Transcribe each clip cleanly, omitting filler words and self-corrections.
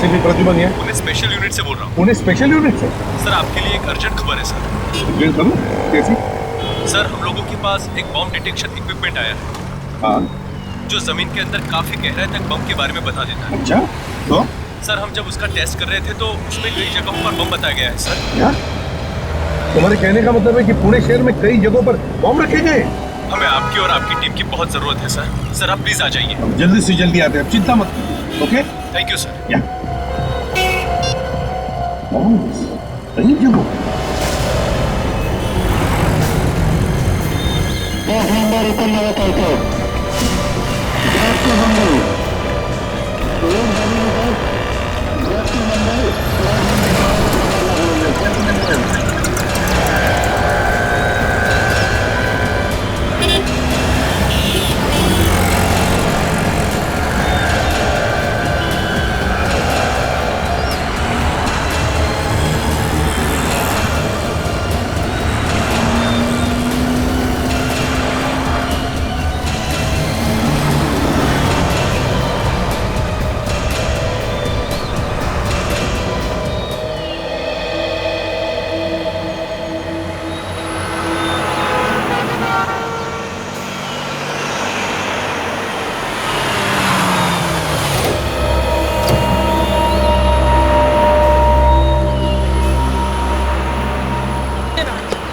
ACP Pradyuman है। Pune special unit से बोल रहा हूँ। पुणे स्पेशल यूनिट से? सर आपके लिए एक अर्जेंट खबर है सर। अर्जेंट खबर? कैसी? सर हम लोगों के पास एक बॉम्ब डिटेक्शन इक्विपमेंट आया है। हाँ। जो जमीन के अंदर काफी गहराई तक बम के बारे में बता देता है। अच्छा, तो? सर हम जब उसका टेस्ट कर रहे थे तो उसमें कई जगहों पर बम बताया गया है सर। क्या? तुम्हारे कहने का मतलब है कि पुणे शहर में कई जगहों पर बम रखे गए? हमें आपकी और आपकी टीम की बहुत जरूरत है सर। सर आप प्लीज आ जाइए। अब जल्दी से जल्दी आते हैं, चिंता मत करो। ओके? Thank you sir. या। कई जगहों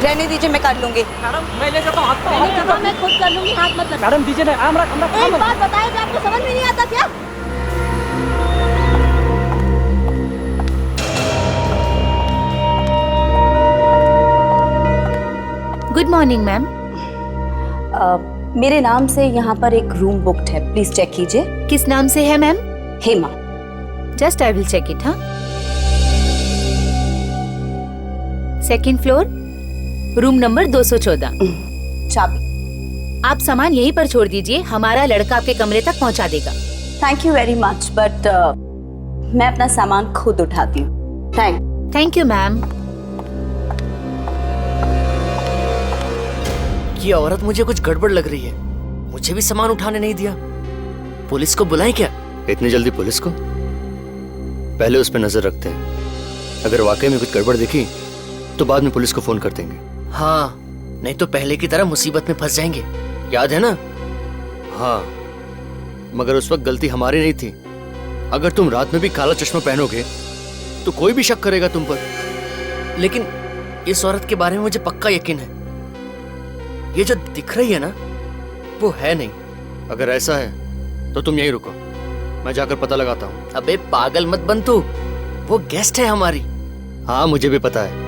रहने दीजिए, मैं कर लूंगी। मैडम मैं ले जाता हूँ, हाथ तो मैं खुद कर लूंगी, हाथ मत लगाओ। मैडम दीजिए ना, एक बात बताए कि आपको समझ में नहीं आता क्या? Good morning ma'am. मेरे नाम से यहाँ पर एक रूम बुक्ड है, प्लीज चेक कीजिए। किस नाम से है ma'am? Hema. Just I will check it. हाँ, सेकंड फ्लोर, रूम नंबर 214। चाबी। आप सामान यहीं पर छोड़ दीजिए, हमारा लड़का आपके कमरे तक पहुंचा देगा। Thank you very much, but मैं अपना सामान खुद उठाती हूँ। Thank you ma'am. ये औरत मुझे कुछ गड़बड़ लग रही है। मुझे भी सामान उठाने नहीं दिया। पुलिस को बुलाएं क्या? इतनी जल्दी पुलिस को? पहले उस पर नजर रखते हैं। अगर वाकई में कुछ गड़बड़ दिखी तो बाद में पुलिस को फोन कर देंगे। हाँ, नहीं तो पहले की तरह मुसीबत में फंस जाएंगे। याद है ना? हाँ, मगर उस वक्त गलती हमारी नहीं थी। अगर तुम रात में भी काला चश्मा पहनोगे तो कोई भी शक करेगा तुम पर। लेकिन इस औरत के बारे में मुझे पक्का यकीन है। ये जो दिख रही है ना, वो है नहीं। अगर ऐसा है तो तुम यहीं रुको, मैं जाकर पता लगाता हूँ। अबे पागल मत बन तू, वो गेस्ट है हमारी। हाँ मुझे भी पता है।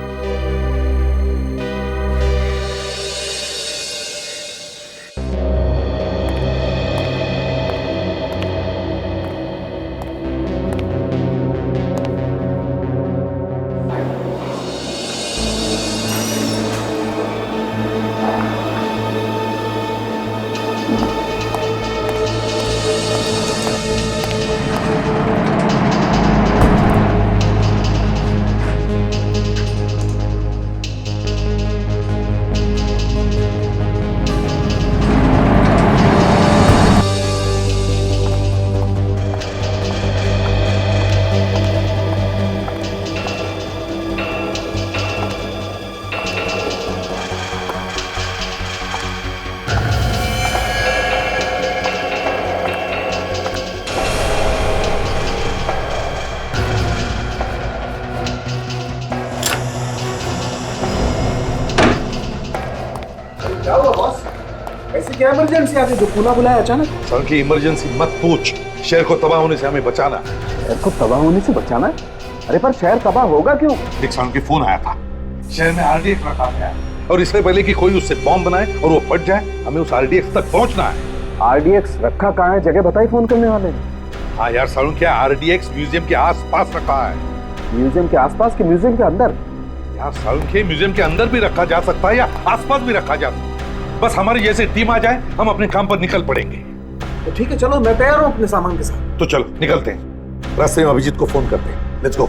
क्या हुआ बॉस? ऐसी क्या इमरजेंसी आ गई जो पुनः बुलाया अचानक? सर की इमरजेंसी मत पूछ। शहर को तबाह होने से हमें बचाना। शहर को तबाह होने से बचाना? अरे पर शहर तबाह होगा क्यों? एक साल की फोन आया था, शहर में आरडीएक्स रखा गया है और इससे पहले कि कोई उससे बॉम्ब बनाए और वो फट जाए, हमें उस आरडीएक्स तक पहुंचना है। आरडीएक्स रखा कहाँ है? जगह बताई फोन करने वाले ने। हाँ यार सालू, क्या आरडीएक्स म्यूजियम के आस-पास रखा है। म्यूजियम के आसपास के म्यूजियम के अंदर? यार सालू, के म्यूजियम के अंदर भी रखा जा सकता है या आसपास भी रखा जा सकता है। बस हमारी जैसे टीम आ जाए, हम अपने काम पर निकल पड़ेंगे। तो ठीक है, चलो मैं तैयार हूँ अपने सामान के साथ। तो चलो निकलते हैं। रास्ते में अभिजीत को फोन करते हैं। Let's go.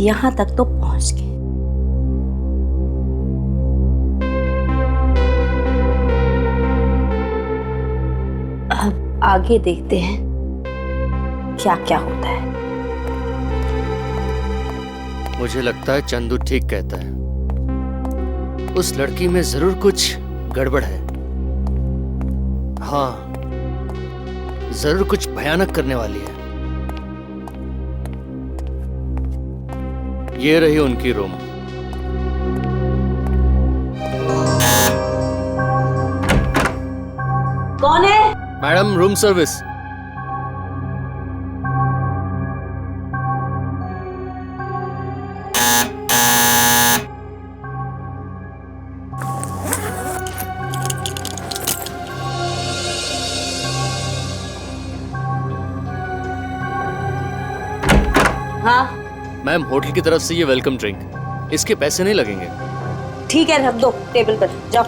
यहाँ तक तो पहुंच गए। अब आगे देखते हैं क्या क्या होता है। मुझे लगता है चंदू ठीक कहता है, उस लड़की में जरूर कुछ गड़बड़ है। हाँ, जरूर कुछ भयानक करने वाली है। ये रही उनकी रूम। कौन है? Madam, room service. हाँ मैम, होटल की तरफ से ये वेलकम ड्रिंक, इसके पैसे नहीं लगेंगे। ठीक है, रख दो टेबल पर, जाओ।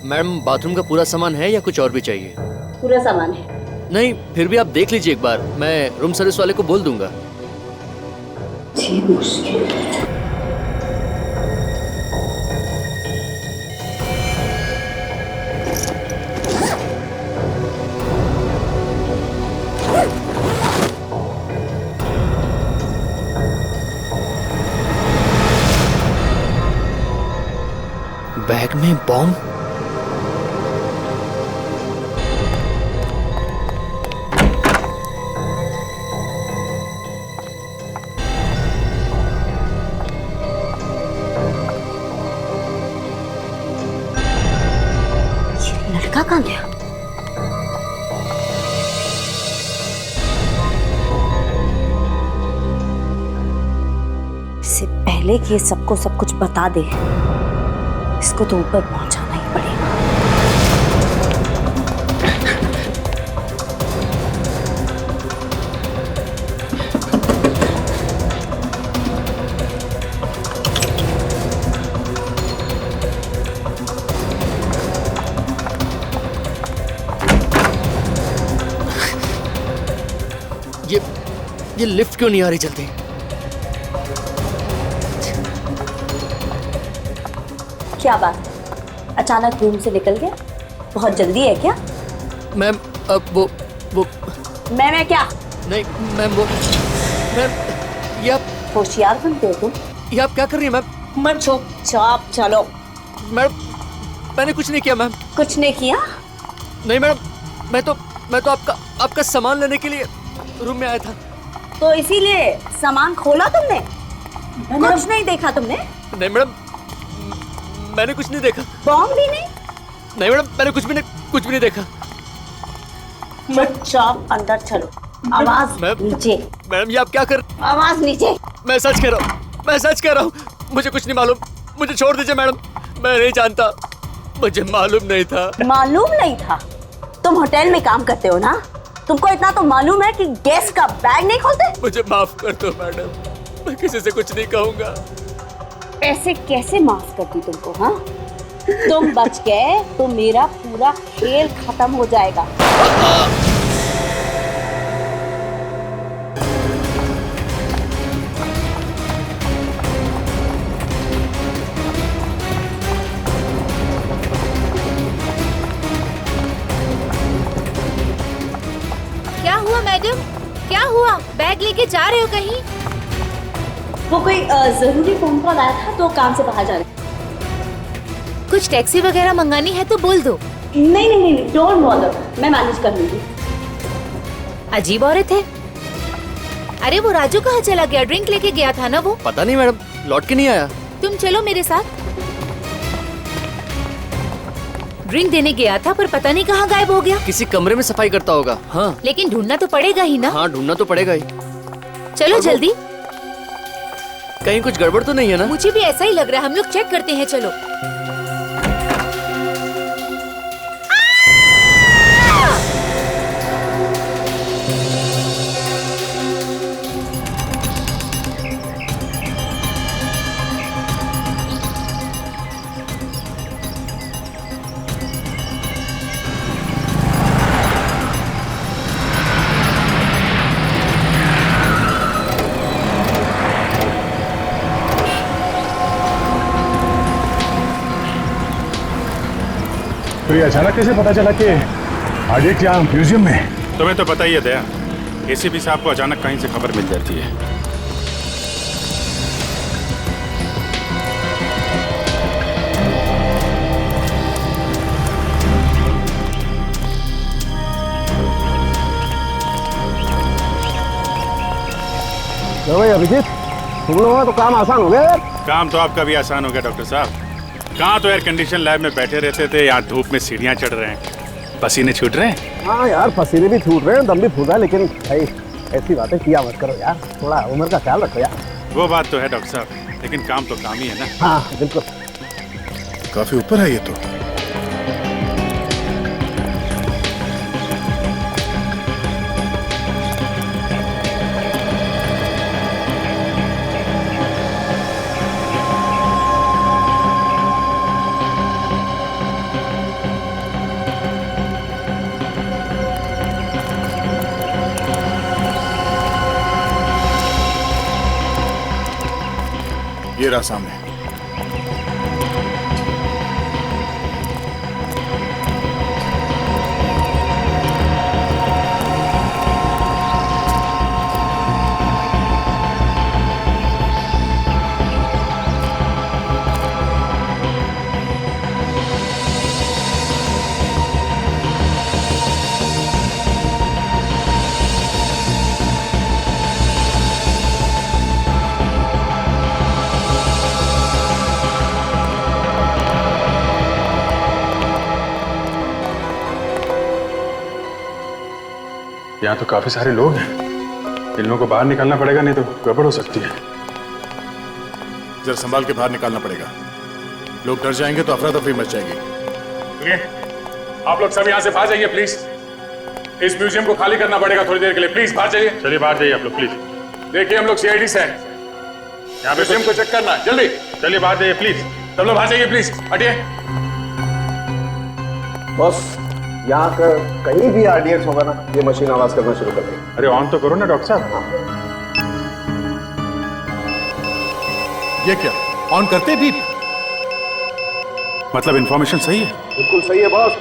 मैडम, बाथरूम का पूरा सामान है या कुछ और भी चाहिए? पूरा सामान है। नहीं, फिर भी आप देख लीजिए एक बार, मैं रूम सर्विस वाले को बोल दूंगा। जी मुश्किल। बैग में बॉम्ब? लड़का कहाँ गया? इससे पहले कि ये सबको सब कुछ बता दे, इसको तो ऊपर पहुंचाना ही पड़ेगा। ये लिफ्ट क्यों नहीं आ रही जल्दी? क्या बात, अचानक रूम से निकल गया? बहुत जल्दी है क्या? मैम, अब वो मैं क्या? नहीं मैम, मैम, ये आप होशियार बनते हो तुम। ये आप क्या कर रही हैं मैम? मत चुपचाप चलो। मैडम, मैंने कुछ नहीं किया मैम। कुछ नहीं किया? नहीं मैडम, मैं तो आपका सामान लेने के लिए रूम में आया था। तो इसीलिए सामान खोला तुमने? कुछ नहीं देखा तुमने? नहीं मैडम, मैंने कुछ नहीं देखा। बॉम्ब भी नहीं? नहीं मैडम, मैंने कुछ भी नहीं देखा। चुपचाप अंदर चलो। आवाज नीचे। मैडम, ये आप क्या कर? आवाज नीचे। मैं सच कह रहा हूँ, मुझे कुछ नहीं मालूम, मुझे छोड़ दीजिए मैडम, मैं नहीं जानता, मुझे मालूम नहीं था। मालूम नहीं था? तुम होटल में काम करते हो ना, तुमको इतना तो मालूम है कि गैस का बैग नहीं खोलते? मुझे माफ कर दो मैडम, मैं किसी से कुछ नहीं कहूँगा। ऐसे कैसे माफ करती तुमको? हाँ, तुम बच गए तो मेरा पूरा खेल खत्म हो जाएगा। क्या हुआ मैडम? क्या हुआ? बैग लेके जा रहे हो कहीं? वो कोई जरूरी फोन कॉल आया था तो काम से बाहर जा रहे। कुछ टैक्सी वगैरह मंगानी है तो बोल दो। नहीं, डोंट बॉदर, मैं मैनेज कर लूंगी। अजीब औरत है। अरे वो राजू कहाँ चला गया? ड्रिंक लेके गया था ना वो। पता नहीं मैडम, लौट के नहीं आया। तुम चलो मेरे साथ। ड्रिंक देने गया था पर पता नहीं कहाँ गायब हो गया। किसी कमरे में सफाई करता होगा। हाँ, लेकिन ढूंढना तो पड़ेगा ही ना। हाँ, ढूंढना तो पड़ेगा ही। चलो जल्दी। कहीं कुछ गड़बड़ तो नहीं है ना? मुझे भी ऐसा ही लग रहा है, हम लोग चेक करते हैं। चलो। तो ये अचानक कैसे पता चला कि आर्डियक यहाँ म्यूजियम में? तुम्हें तो पता ही है दया, एसीपी साहब को अचानक कहीं से खबर मिल जाती है। तो भाई अभिजीत, तुम लोगों का तो काम आसान हो गया यार। काम तो आपका भी आसान हो गया डॉक्टर साहब। कहाँ तो एयर कंडीशन लैब में बैठे रहते थे, यहाँ धूप में सीढ़ियाँ चढ़ रहे हैं, पसीने छूट रहे हैं। हाँ यार, पसीने भी छूट रहे हैं, दम भी फूल रहा है, लेकिन भाई ऐसी बातें किया मत करो यार, थोड़ा उम्र का ख्याल रखो यार। वो बात तो है डॉक्टर साहब, लेकिन काम तो काम ही है ना। हाँ बिल्कुल। काफी ऊपर है ये तो। ये रहा सामने। यहाँ तो काफी सारे लोग हैं, इन लोगों को बाहर निकालना पड़ेगा, नहीं तो गड़बड़ हो सकती है। जरा संभाल के बाहर निकालना पड़ेगा, लोग डर जाएंगे तो अफरा तफरी मच जाएगी। आप लोग सब यहाँ से बाहर जाइए प्लीज। इस म्यूजियम को खाली करना पड़ेगा थोड़ी देर के लिए, प्लीज बाहर जाइए। चलिए बाहर जाइए आप लोग प्लीज। देखिए हम लोग सीआईडी से हैं, यहाँ पे म्यूजियम को चेक करना है, जल्दी चलिए बाहर जाइए प्लीज। सब लोग बाहर जाइए प्लीज, हटिए। बॉस, यहाँ का कहीं भी आरडीएक्स होगा ना, ये मशीन आवाज करना शुरू कर देगी। अरे ऑन तो करो ना डॉक्टर साहब। ये क्या ऑन करते भी? मतलब इंफॉर्मेशन सही है? बिल्कुल सही है बॉस,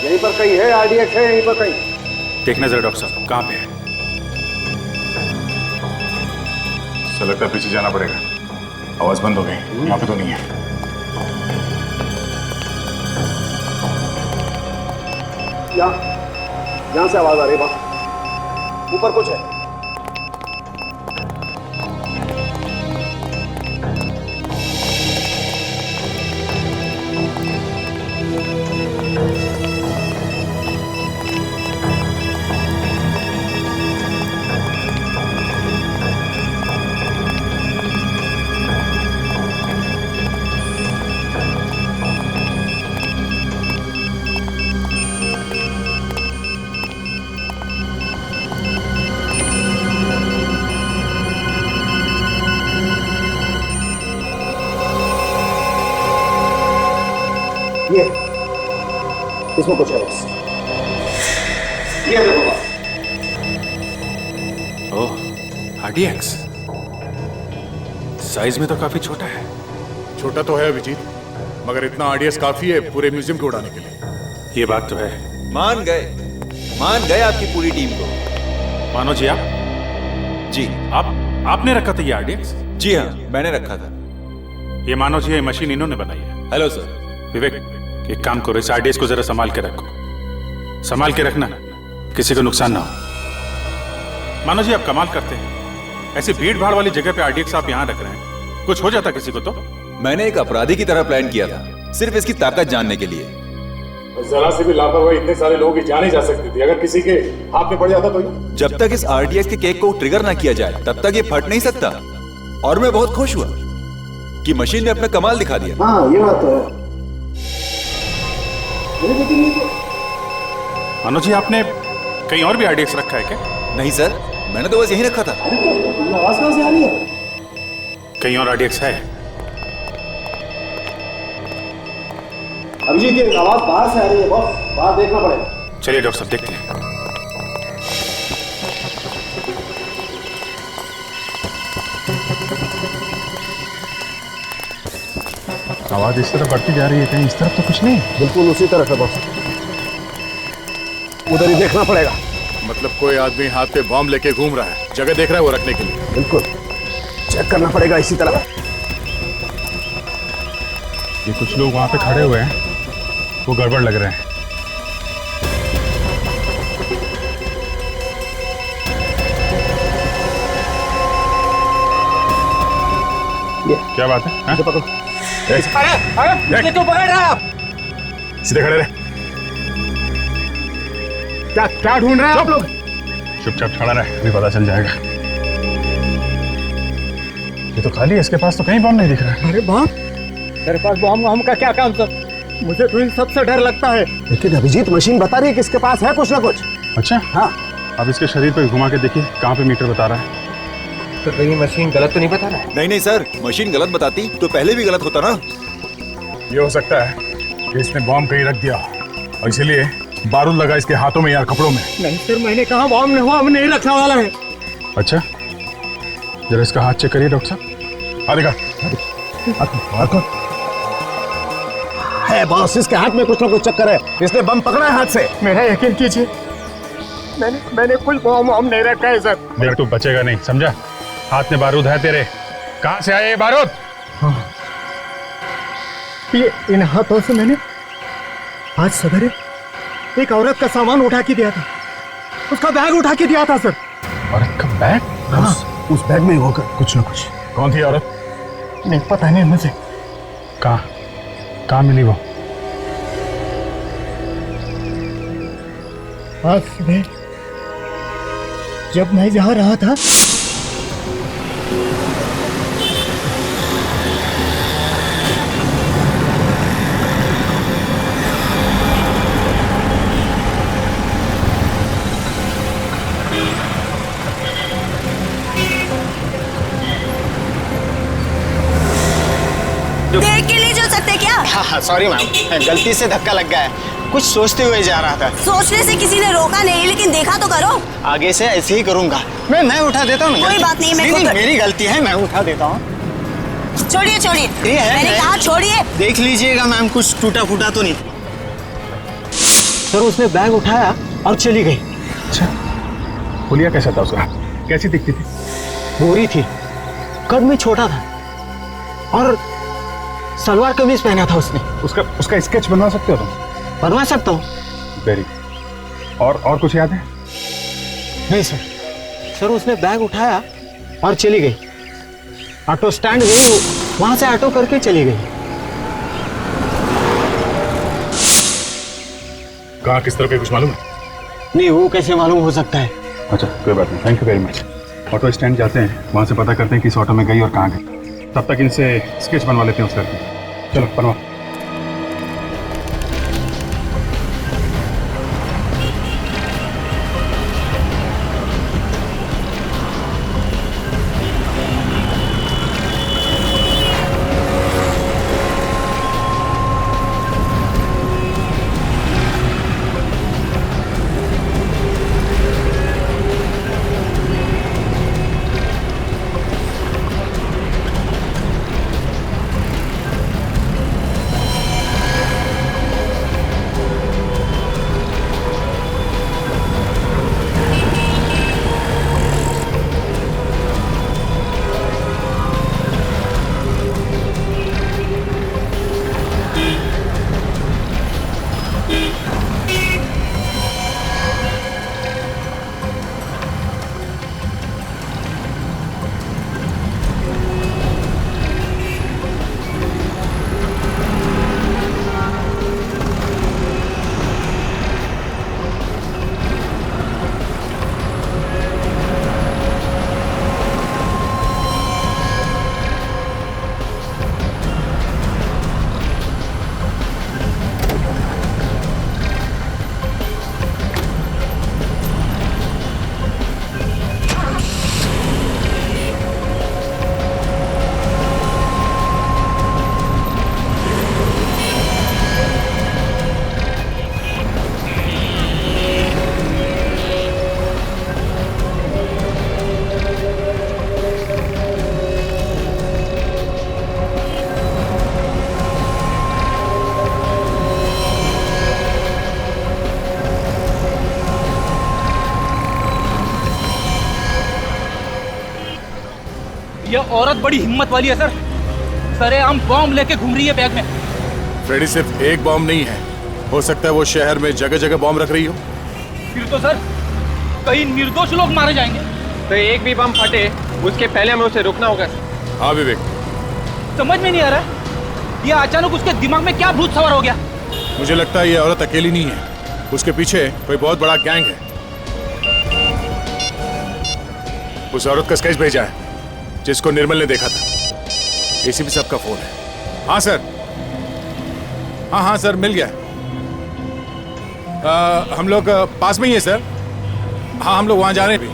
यहीं पर कहीं है आरडीएक्स, है यहीं पर कहीं। देखना जरा डॉक्टर साहब कहाँ पे है। लगता है पीछे जाना पड़ेगा, आवाज बंद हो गई, यहाँ पे तो नहीं है। यहाँ से आवाज आ रही है बॉस, ऊपर कुछ है। ये इसमें कुछ है बस, ये देखो। ओह आरडीएक्स, साइज में तो काफी छोटा है। छोटा तो है अभिजीत, मगर इतना आरडीएक्स काफी है पूरे म्यूजियम को उड़ाने के लिए। ये बात तो है। मान गए आपकी पूरी टीम को। मानो जी आप? जी आपने रखा था ये आरडीएक्स? जी हाँ, मैंने रखा था। ये मानो जी, ये मशीन इन्होंने बनाई है। Hello sir. विवेक, एक काम करो, इस आरडीएक्स को जरा संभाल के रखो, संभाल के रखना, किसी को नुकसान ना हो। मानो जी आप कमाल करते हैं, ऐसी भीड़ भाड़ वाली जगह पे आरडीएक्स आप यहाँ रख रहे हैं, कुछ हो जाता किसी को तो? मैंने एक अपराधी की तरह प्लान किया था, सिर्फ इसकी ताकत जानने के लिए। जरा से भी लापरवाही इतने सारे लोगों की जान ही जा सकती थी, अगर किसी के हाथ में पड़ जाता तो। जब तक इस आरडीएक्स के केक को ट्रिगर ना किया जाए तब तक ये फट नहीं सकता। और मैं बहुत खुश हुआ कि मशीन ने अपना कमाल दिखा दिया। हाँ ये बात तो है। मनोज जी आपने कहीं और भी आरडीएक्स रखा है क्या? नहीं सर, मैंने तो बस यहीं रखा था। आवाज कहां से आ रही है? कहीं और आरडीएक्स है? अभिजीत, ये आवाज बाहर से आ रही है बॉस, बाहर देखना पड़ेगा। चलिए डॉक्टर साहब देखते हैं। आवाज इस तरफ बढ़ती जा रही है, कहीं इस तरफ तो कुछ नहीं। बिल्कुल उसी तरह से बॉस, उधर ही देखना पड़ेगा। मतलब कोई आदमी हाथ पे बॉम्ब लेके घूम रहा है, जगह देख रहा है वो रखने के लिए। बिल्कुल चेक करना पड़ेगा इसी तरह। ये कुछ लोग वहां पे खड़े हुए हैं, वो गड़बड़ लग रहे हैं। क्या बात है? हाँ? पकड़ो। अरे क्यों पकड़ रहे हैं आप? सीधे खड़े रहे। क्या ढूंढ रहे हैं आप लोग? चुपचाप खड़ा रहे, अभी पता चल जाएगा। ये तो खाली है, इसके पास तो कहीं बम नहीं दिख रहा है। अरे बम? तेरे पास बम का क्या काम सर? मुझे तो इन सबसे डर लगता है। लेकिन अभिजीत मशीन बता रही है कि इसके पास है कुछ ना कुछ। अच्छा हाँ। अब इसके शरीर पे घुमा के देखिए कहाँ पे मीटर बता रहा है। तो कहीं मशीन गलत तो नहीं बता रहा है? नहीं नहीं सर, मशीन गलत बताती तो पहले भी गलत होता ना। ये हो सकता है कि इसने बॉम्ब कहीं रख दिया और इसीलिए बारूद लगा इसके हाथों में या कपड़ों में। नहीं सर, मैंने कहा बॉम्ब नहीं रखने वाला है। अच्छा, जरा इसका हाथ चेक करिए डॉक्टर साहब। आ देखा है बॉस, इसके हाथ में कुछ ना कुछ चक्कर है। इसने बम पकड़ा है हाथ से। मेरा यकीन कीजिए, मैंने कुछ बम नहीं रखा है सर। मेरा तू बचेगा नहीं, समझा? हाथ में बारूद है तेरे। कहाँ से आए ये बारूद? हाँ। ये इन हाथों से मैंने आज सवेरे एक औरत का सामान उठा के दिया था, उसका बैग उठा के दिया था सर। औरत का बैग? हाँ, उस बैग में होगा कुछ ना कुछ। कौन थी औरत? नहीं पता नहीं मुझे। कहाँ मिली वो? आज सुबह जब मैं जा रहा था देख के नहीं चल सकते क्या? हाँ सॉरी मैम, गलती से धक्का लग गया है। कुछ सोचते हुए जा रहा था। सोचने से किसी ने रोका नहीं, लेकिन देखा तो करो। आगे से ऐसे ही करूंगा। मैं उठा देता हूँ। कोई बात नहीं, मैं नहीं, मेरी गलती है, मैं उठा देता हूँ। छोड़िए छोड़िए, मैंने कहा छोड़िए। देख लीजिएगा मैम, कुछ टूटा फूटा तो नहीं। सर उसने बैग उठाया और चली गई। अच्छा, हुलिया कैसा था उसका? कैसी दिखती थी? गोरी थी, कद में छोटा था और सलवार कमीज पहना था उसने। उसका स्केच बनवा सकते हो तुम? बनवा सकता हूँ। वेरी। और कुछ याद है? नहीं सर उसने बैग उठाया और चली गई। ऑटो स्टैंड गई, वहां से ऑटो करके चली गई। कहाँ किस तरह के कुछ मालूम है? नहीं, वो कैसे मालूम हो सकता है? अच्छा कोई बात नहीं, thank you very much. Auto stand जाते हैं, वहां से पता करते हैं किस ऑटो में गई और कहाँ गई। तब तक इनसे स्केच बनवा लेते हैं उस लड़की। चलो बनवा। ये औरत बड़ी हिम्मत वाली है सर। सरेआम बॉम्ब लेके घूम रही है बैग में। फ्रेडी, सिर्फ एक बॉम्ब नहीं है, हो सकता है वो शहर में जगह जगह बॉम्ब रख रही हो। फिर तो सर कई निर्दोष लोग मारे जाएंगे। तो एक भी बम फटे उसके पहले हमें उसे रोकना होगा। हाँ विवेक, समझ में नहीं आ रहा ये अचानक उसके दिमाग में क्या भूत सवार हो गया। मुझे लगता है ये औरत अकेली नहीं है, उसके पीछे कोई बहुत बड़ा गैंग है। उस औरत का स्केच भेजा है जिसको निर्मल ने देखा था। एसीपी साहब का फोन है। हाँ सर, हाँ सर, मिल गया। हम लोग पास में ही है सर। हाँ, हम लोग वहां जा रहे हैं भी।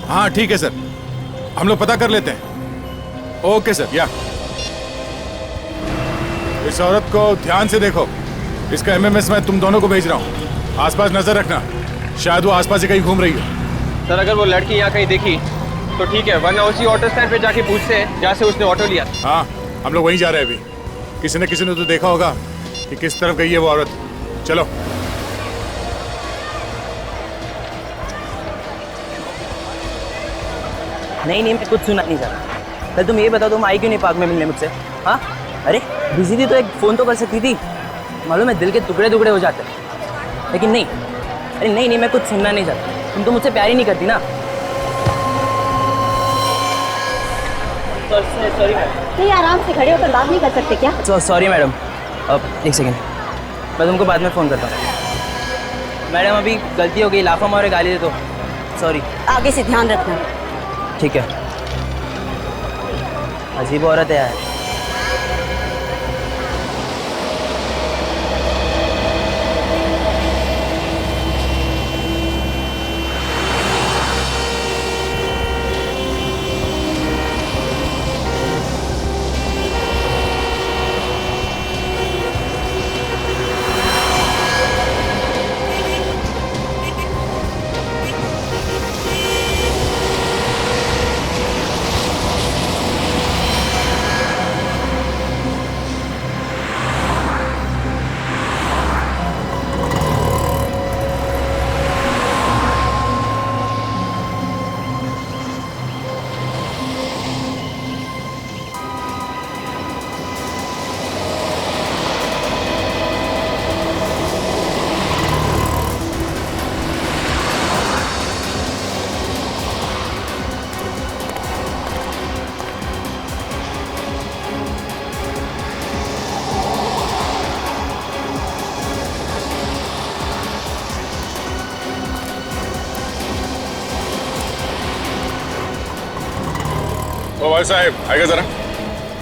हाँ ठीक है सर, हम लोग पता कर लेते हैं। Okay sir. या इस औरत को ध्यान से देखो, इसका एमएमएस मैं तुम दोनों को भेज रहा हूँ। आसपास नजर रखना, शायद वो आसपास ही कहीं घूम रही हो। सर अगर वो लड़की यहाँ कहीं दिखी तो ठीक है, वरना उसी ऑटो स्टैंड पे जाके पूछते हैं जहाँ से उसने ऑटो लिया। हाँ, हम लोग वहीं जा रहे हैं अभी। किसी न किसी ने तो देखा होगा कि किस तरफ गई है वो औरत। चलो। नहीं, मैं कुछ सुना नहीं चाहता। कल तुम ये बताओ, तुम आई क्यों नहीं पार्क में मिलने मुझसे? हाँ, अरे बिजी थी तो एक फ़ोन तो कर सकती थी। मालूम है दिल के टुकड़े टुकड़े हो जाते हैं, लेकिन नहीं। अरे नहीं, मैं कुछ सुनना नहीं चाहता। तुम तो मुझसे प्यार ही नहीं करती ना। Sorry madam. नहीं, आराम से खड़े होकर बात नहीं कर सकते क्या? Sorry madam. अब एक सेकेंड, मैं तुमको बाद में फ़ोन करता हूँ। मैडम अभी गलती हो गई, लाफा मारे गाली दे दो। सॉरी। आगे से ध्यान रखना। ठीक है। अजीब औरत है यार। भाई साहब आएगा जरा।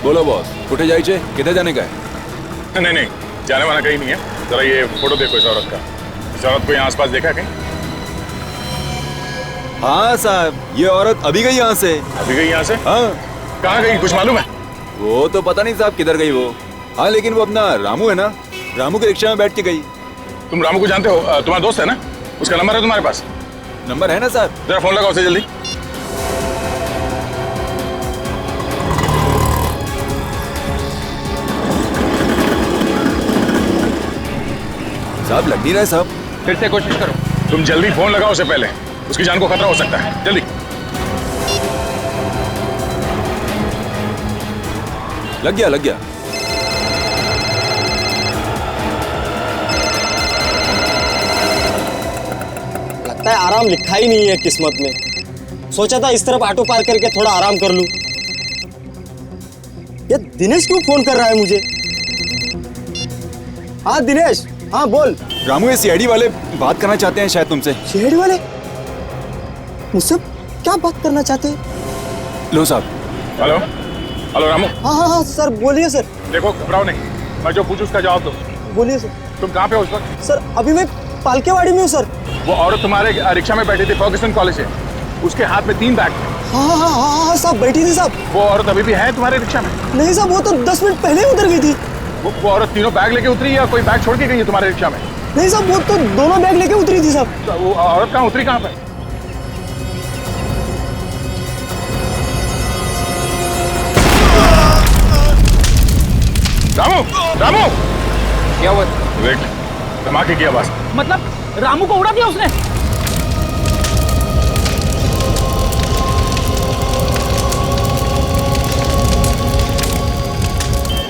बोलो बॉस, कुठे जायचे? किधर जाने का है? नहीं, जाने वाला कहीं नहीं है। जरा ये फोटो देखो इस औरत का। इस औरत को यहाँ आसपास देखा कहीं? हाँ साहब, ये औरत अभी गई यहाँ से। अभी गई यहाँ से? हाँ। कहाँ गई, कुछ मालूम है? वो तो पता नहीं साहब किधर गई वो। हाँ, लेकिन वो अपना रामू है ना, रामू के रिक्शा में बैठ के गई। तुम रामू को जानते हो? तुम्हारा दोस्त है ना? उसका नंबर है तुम्हारे पास? नंबर है ना साहब। जरा फोन लगाओ उसे जल्दी। साहब लग नहीं रहा है साहब। फिर से कोशिश करो। तुम जल्दी फोन लगाओ उसे, पहले उसकी जान को खतरा हो सकता है। जल्दी। लग गया। लगता है आराम लिखा ही नहीं है किस्मत में। सोचा था इस तरफ ऑटो पार्क करके थोड़ा आराम कर लूं। ये दिनेश क्यों फोन कर रहा है मुझे? हाँ दिनेश, हाँ बोल। रामू, ये सीआईडी वाले बात करना चाहते हैं शायद तुमसे। सीआईडी वाले मुझसे क्या बात करना चाहते हैं? लो साहब। हेलो रामू। हाँ सर बोलिए सर। देखो घबराओ नहीं, मैं जो पूछूं उसका जवाब दो। बोलिए सर। तुम कहाँ पे हो उस वक्त? सर अभी मैं पालकेवाड़ी में हूँ सर। वो औरत तुम्हारे रिक्शा में बैठी थी फर्ग्यूसन कॉलेज से, उसके हाथ में 3 बैग थे। हाँ साहब बैठी थी साहब। वो औरत अभी भी है तुम्हारे रिक्शा में? नहीं साहब, वो तो 10 मिनट पहले उतर गई थी। वो औरत तीनों बैग लेके उतरी या कोई बैग छोड़ के गई है तुम्हारे रिक्शा में? नहीं साहब, वो तो दोनों बैग लेके उतरी थी साहब। तो वो औरत कहाँ उतरी, कहाँ पे? रामू क्या हुआ? वेट, धमाके की आवाज। मतलब रामू को उड़ा दिया उसने?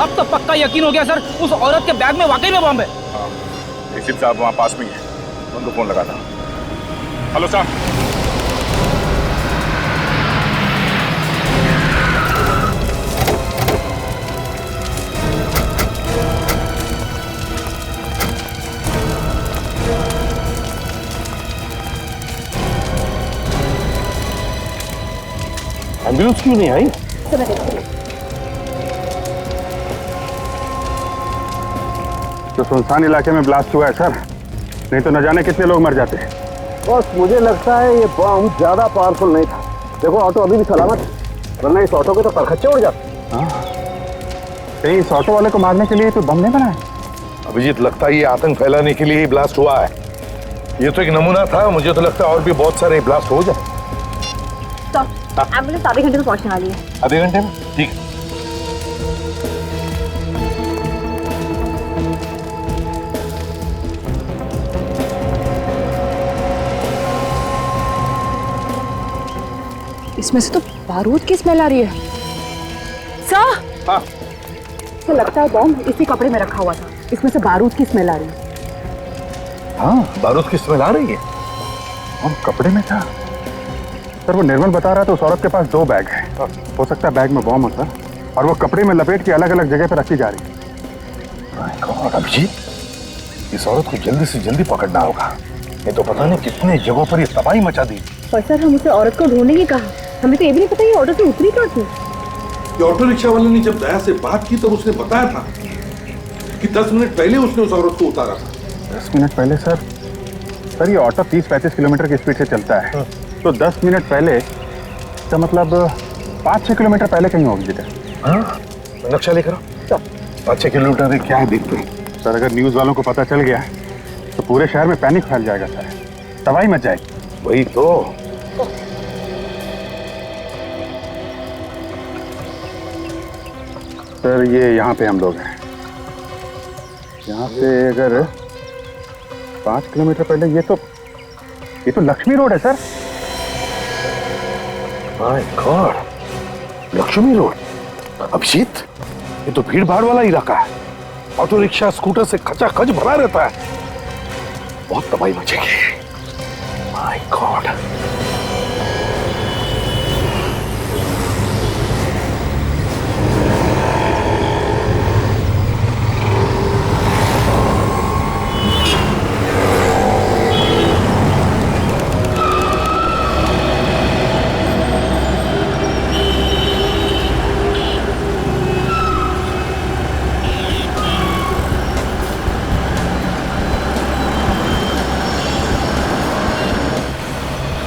अब तो पक्का यकीन हो गया सर, उस औरत के बैग में वाकई में बम है। एसीपी साहब वहाँ पास में ही है, उनको फोन लगा था। हेलो साहब। एम्बुलेंस क्यों नहीं आई? तो सुनसान इलाके में ब्लास्ट हुआ है सर, नहीं तो न जाने कितने लोग मर जाते। बस मुझे लगता है ये बम ज्यादा पावरफुल नहीं था। देखो ऑटो अभी भी सलामत है, वरना इस ऑटो के तो परखच्चे उड़ जाते। कहीं इस ऑटो वाले को मारने के लिए तो बम नहीं बनाया? अभिजीत, लगता है ये आतंक फैलाने के लिए ही ब्लास्ट हुआ है। ये तो एक नमूना था, मुझे तो लगता है और भी बहुत सारे ब्लास्ट हो जाए। एम्बुलेंस आधे घंटे में पहुंचने वाली है। आधे घंटे में? ठीक। इसमें से तो बारूद की स्मेल आ रही है। सर, हाँ। तो लगता है बम इसी कपड़े में रखा हुआ था, इसमें से बारूद की स्मेल आ रही है। हाँ, बारूद की स्मेल आ रही है। हम कपड़े में था सर, वो निर्मल बता रहा था उस औरत के पास 2 बैग है। हो सकता है बैग में बम हो सर, और वो कपड़े में लपेट के अलग अलग जगह पर रखी जा रही है। अभिजीत, इस औरत को जल्दी से जल्दी पकड़ना होगा, ये तो पता नहीं कितने जगहों पर ये तबाही मचा दी। पर सर, हम उसे औरत को ढूंढने की कहा, हमें तो ये भी नहीं पता ये ऑटो से उतरी कहाँ थी। ये ऑटो रिक्शा वाले ने जब दया से बात की तब उसने बताया था कि 10 मिनट पहले उसने उस औरत को उतारा था। 10 मिनट पहले सर? सर ये ऑटो 30-35 किलोमीटर की स्पीड से चलता है, तो 10 मिनट पहले इसका मतलब 5-6 किलोमीटर पहले कहीं होगी जगह। हाँ, नक्शा लेकर 5-6 किलोमीटर क्या है देखते हैं। सर अगर न्यूज वालों को पता चल गया तो पूरे शहर में पैनिक फैल जाएगा सर, तबाही मच जाएगी। वही तो। सर ये यहाँ पे हम लोग हैं, यहाँ से अगर 5 किलोमीटर पहले ये तो लक्ष्मी रोड है sir. My god, Lakshmi road. Abhijit, ये तो भीड़ भाड़ वाला इलाका है, ऑटो रिक्शा स्कूटर से खचाखच भरा रहता है। बहुत तबाही मचेगी। My God.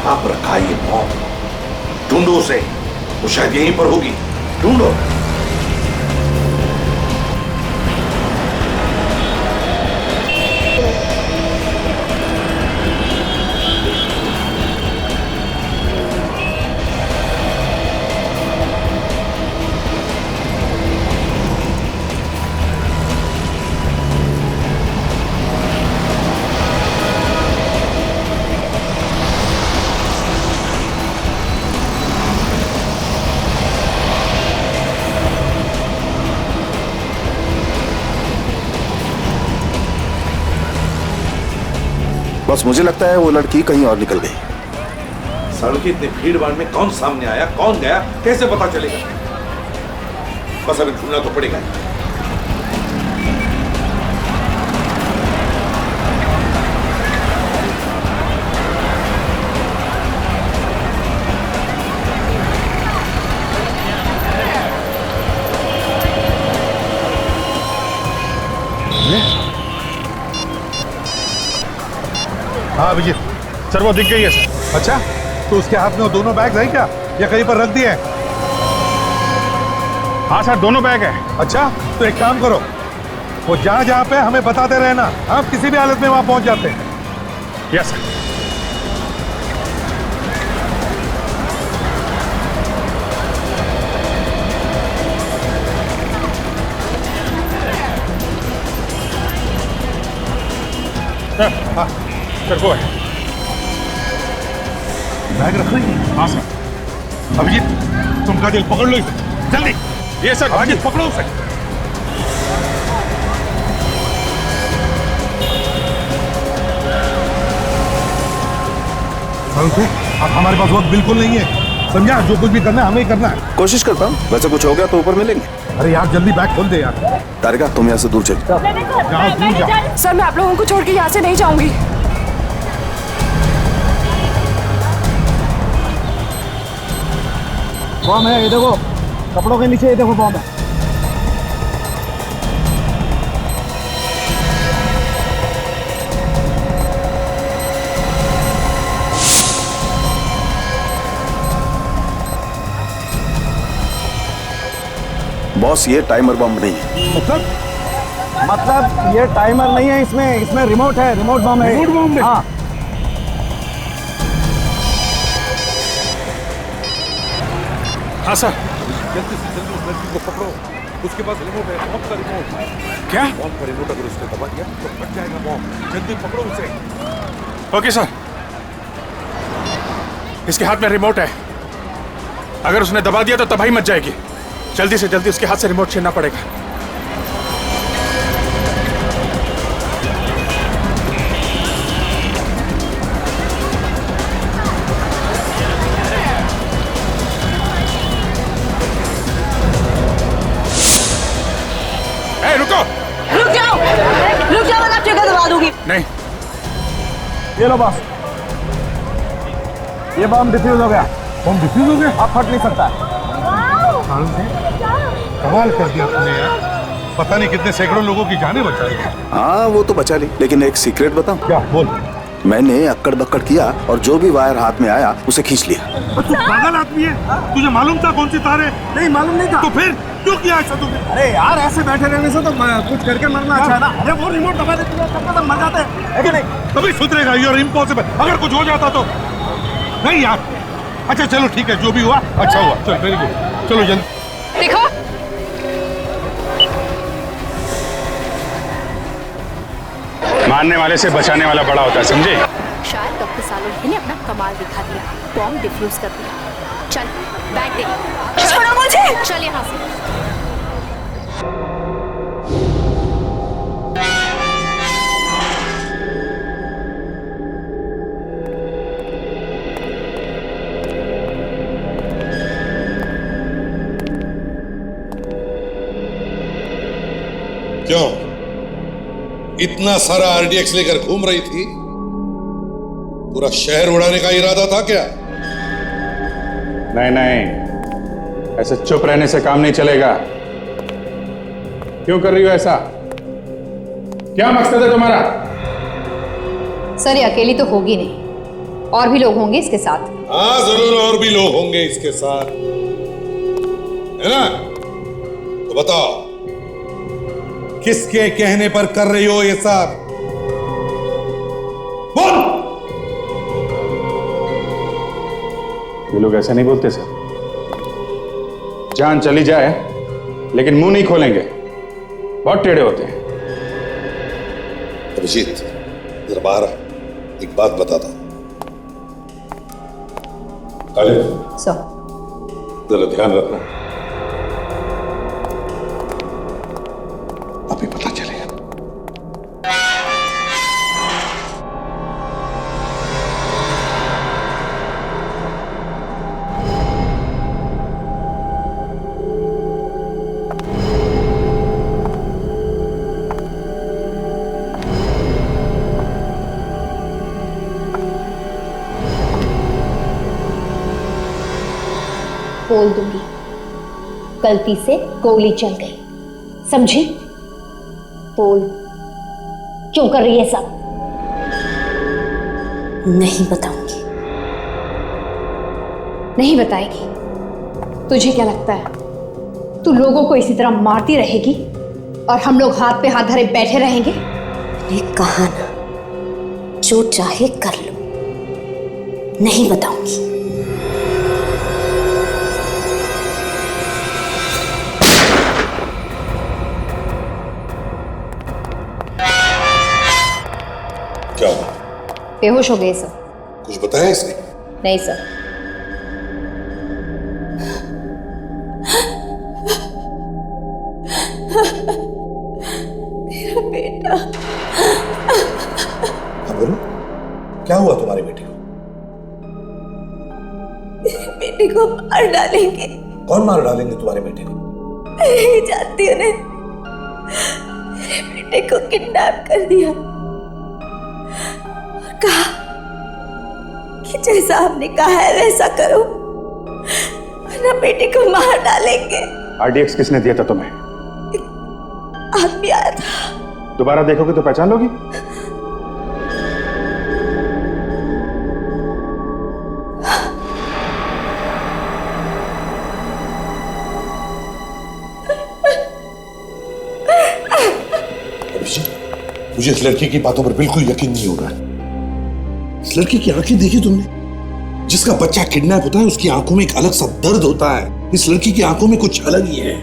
आप रखा ये बॉम्ब, ढूंढो उसे, वो शायद यहीं पर होगी, ढूंढो। बस मुझे लगता है वो लड़की कहीं और निकल गई। सड़क की इतनी भीड़ भाड़ में कौन सामने आया, कौन गया, कैसे पता चलेगा? बस अभी ढूंढना तो पड़ेगा। हाँ अभिजीत, सर वो दिख गई है सर। अच्छा, तो उसके हाथ में वो दोनों बैग है क्या, या कहीं पर रख दिए हैं? हाँ सर, दोनों बैग है। अच्छा, तो एक काम करो, वो जहाँ जहाँ पे हमें बताते रहना, हम किसी भी हालत में वहां पहुंच जाते हैं। Yes sir. हाँ सर वो है, बैग रख रही है। हाँ सर। अभिजीत, तुम का दिल पकड़ लो इसे, जल्दी। ये सर। अभिजीत पकड़ो उसे। मालूम थे अब हमारे पास वक्त बिल्कुल नहीं है, समझा? जो कुछ भी करना है हमें ही करना है। कोशिश करता हूँ, वैसे कुछ हो गया तो ऊपर मिलेंगे। अरे यार जल्दी बैग खोल दे यार। तारिका तुम यहाँ से दूर चल जाओ। दूर जाओ। सर मैं आप लोगों को छोड़ के यहाँ से नहीं जाऊंगी। बॉम्ब है, ये देखो कपड़ों के नीचे, ये देखो बॉम्ब है। बॉस ये टाइमर बम नहीं है। मतलब ये टाइमर नहीं है, इसमें रिमोट है, रिमोट बम है। रिमोट बम है? हाँ। हाँ सर। जल्दी से जल्दी उस लड़की को पकड़ो, उसके पास रिमोट है, बॉम्ब का रिमोट। क्या? बॉम्ब का रिमोट अगर उसने दबा दिया तो फट जाएगा बॉम्ब। जल्दी पकड़ो उसे। Okay sir. इसके हाथ में रिमोट है, अगर उसने दबा दिया तो तबाही मच जाएगी। जल्दी से जल्दी उसके हाथ से रिमोट छीनना पड़ेगा। ए, रुको। रुक जाओ वरना ट्रिगर दबा दूंगी। नहीं। ये लो बॉस, ये बम डिफ्यूज हो गया। बम डिफ्यूज हो गया? अब फट नहीं सकता। कमाल कर दिया तुमने यार, पता नहीं कितने सैकड़ों लोगों की जानें बचाई। हाँ वो तो बचा ली, लेकिन एक सीक्रेट बताऊं? क्या? बोल। मैंने अक्कड़ बक्कड़ किया और जो भी वायर हाथ में आया उसे खींच लिया। तू पागल आदमी है, तुझे मालूम था कौन सी तार है? नहीं मालूम नहीं था। तो फिर क्यों किया ऐसा तुमने? अरे यार ऐसे बैठे रहने से तो कुछ करके मरना अच्छा है ना। अरे वो रिमोट दबा देते तो तब तक मर जाते हैं, है कि नहीं? कभी सुधरेगा, यू आर इम्पॉसिबल। अगर कुछ हो जाता तो नहीं यार। अच्छा चलो ठीक है, जो भी हुआ अच्छा हुआ। चल वेरी गुड, चलो जल्दी। देखो मारने वाले से बचाने वाला बड़ा होता है, समझे? शायद डॉक्टर सालों ने अपना कमाल दिखा दिया, बॉम्ब डिफ्यूज कर दिया। चल बैग दे। छोड़ो मुझे। चल यहाँ से। क्यों इतना सारा आरडीएक्स लेकर घूम रही थी? पूरा शहर उड़ाने का इरादा था क्या? नहीं नहीं, ऐसे चुप रहने से काम नहीं चलेगा। क्यों कर रही हो ऐसा? क्या मकसद है तुम्हारा? सर ये अकेली तो होगी नहीं, और भी लोग होंगे इसके साथ। हाँ जरूर और भी लोग होंगे इसके साथ, है ना? तो बताओ किसके कहने पर कर रही हो ये सब? बोल। ये लोग ऐसे नहीं बोलते सर। जान चली जाए लेकिन मुंह नहीं खोलेंगे, बहुत टेढ़े होते हैं। अभिजीत जरा बाहर आ, एक बात बताता हूं। सर जरा ध्यान रखना, अभी पता चलेगा। बोल दूंगी, गलती से गोली चल गई, समझी? बोल क्यों कर रही है सब? नहीं बताऊंगी। नहीं बताएगी? तुझे क्या लगता है तू लोगों को इसी तरह मारती रहेगी और हम लोग हाथ पे हाथ धरे बैठे रहेंगे? ने कहा ना, जो चाहे कर लो, नहीं बताऊंगी। क्या हुआ? बेहोश हो गए सर। कुछ बताया इसने? नहीं सर। मेरा बेटा। हाँ बोलो, क्या हुआ तुम्हारी बेटी को? बेटे को मार डालेंगे। कौन मार डालेंगे तुम्हारे बेटे को? नहीं जानती उन्हें। मेरे बेटे को किडनैप कर दिया और कहा कि जैसा आपने कहा है वैसा करो वरना बेटे को मार डालेंगे। आरडीएक्स किसने दिया था तुम्हें? आदमी आया था। दोबारा देखोगे तो पहचान लोगी? मुझे इस लड़की की बातों पर बिल्कुल यकीन नहीं हो रहा है। इस लड़की की आंखें देखी तुमने? जिसका बच्चा किडनैप होता है उसकी आंखों में एक अलग सा दर्द होता है। इस लड़की की आंखों में कुछ अलग ही है।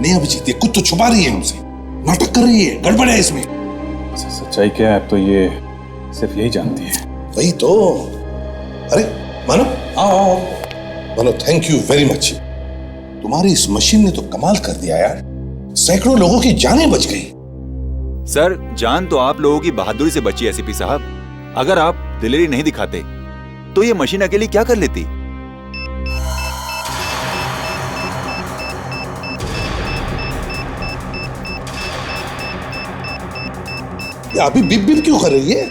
नहीं अभिजीत, ये कुछ तो छुपा रही है हमसे, नाटक कर रही है, गड़बड़ है इसमें। सच्चाई क्या है अब तो ये सिर्फ यही जानती है। वही तो। अरे मानो, आओ मानो, थैंक यू वेरी मच। तुम्हारी इस मशीन ने तो कमाल कर दिया यार। सैकड़ों लोगों की जानें बच गई। सर, जान तो आप लोगों की बहादुरी से बची एसीपी साहब। अगर आप दिलेरी नहीं दिखाते तो ये मशीन अकेली क्या कर लेती? ये अभी बिप बिप क्यों कर रही है?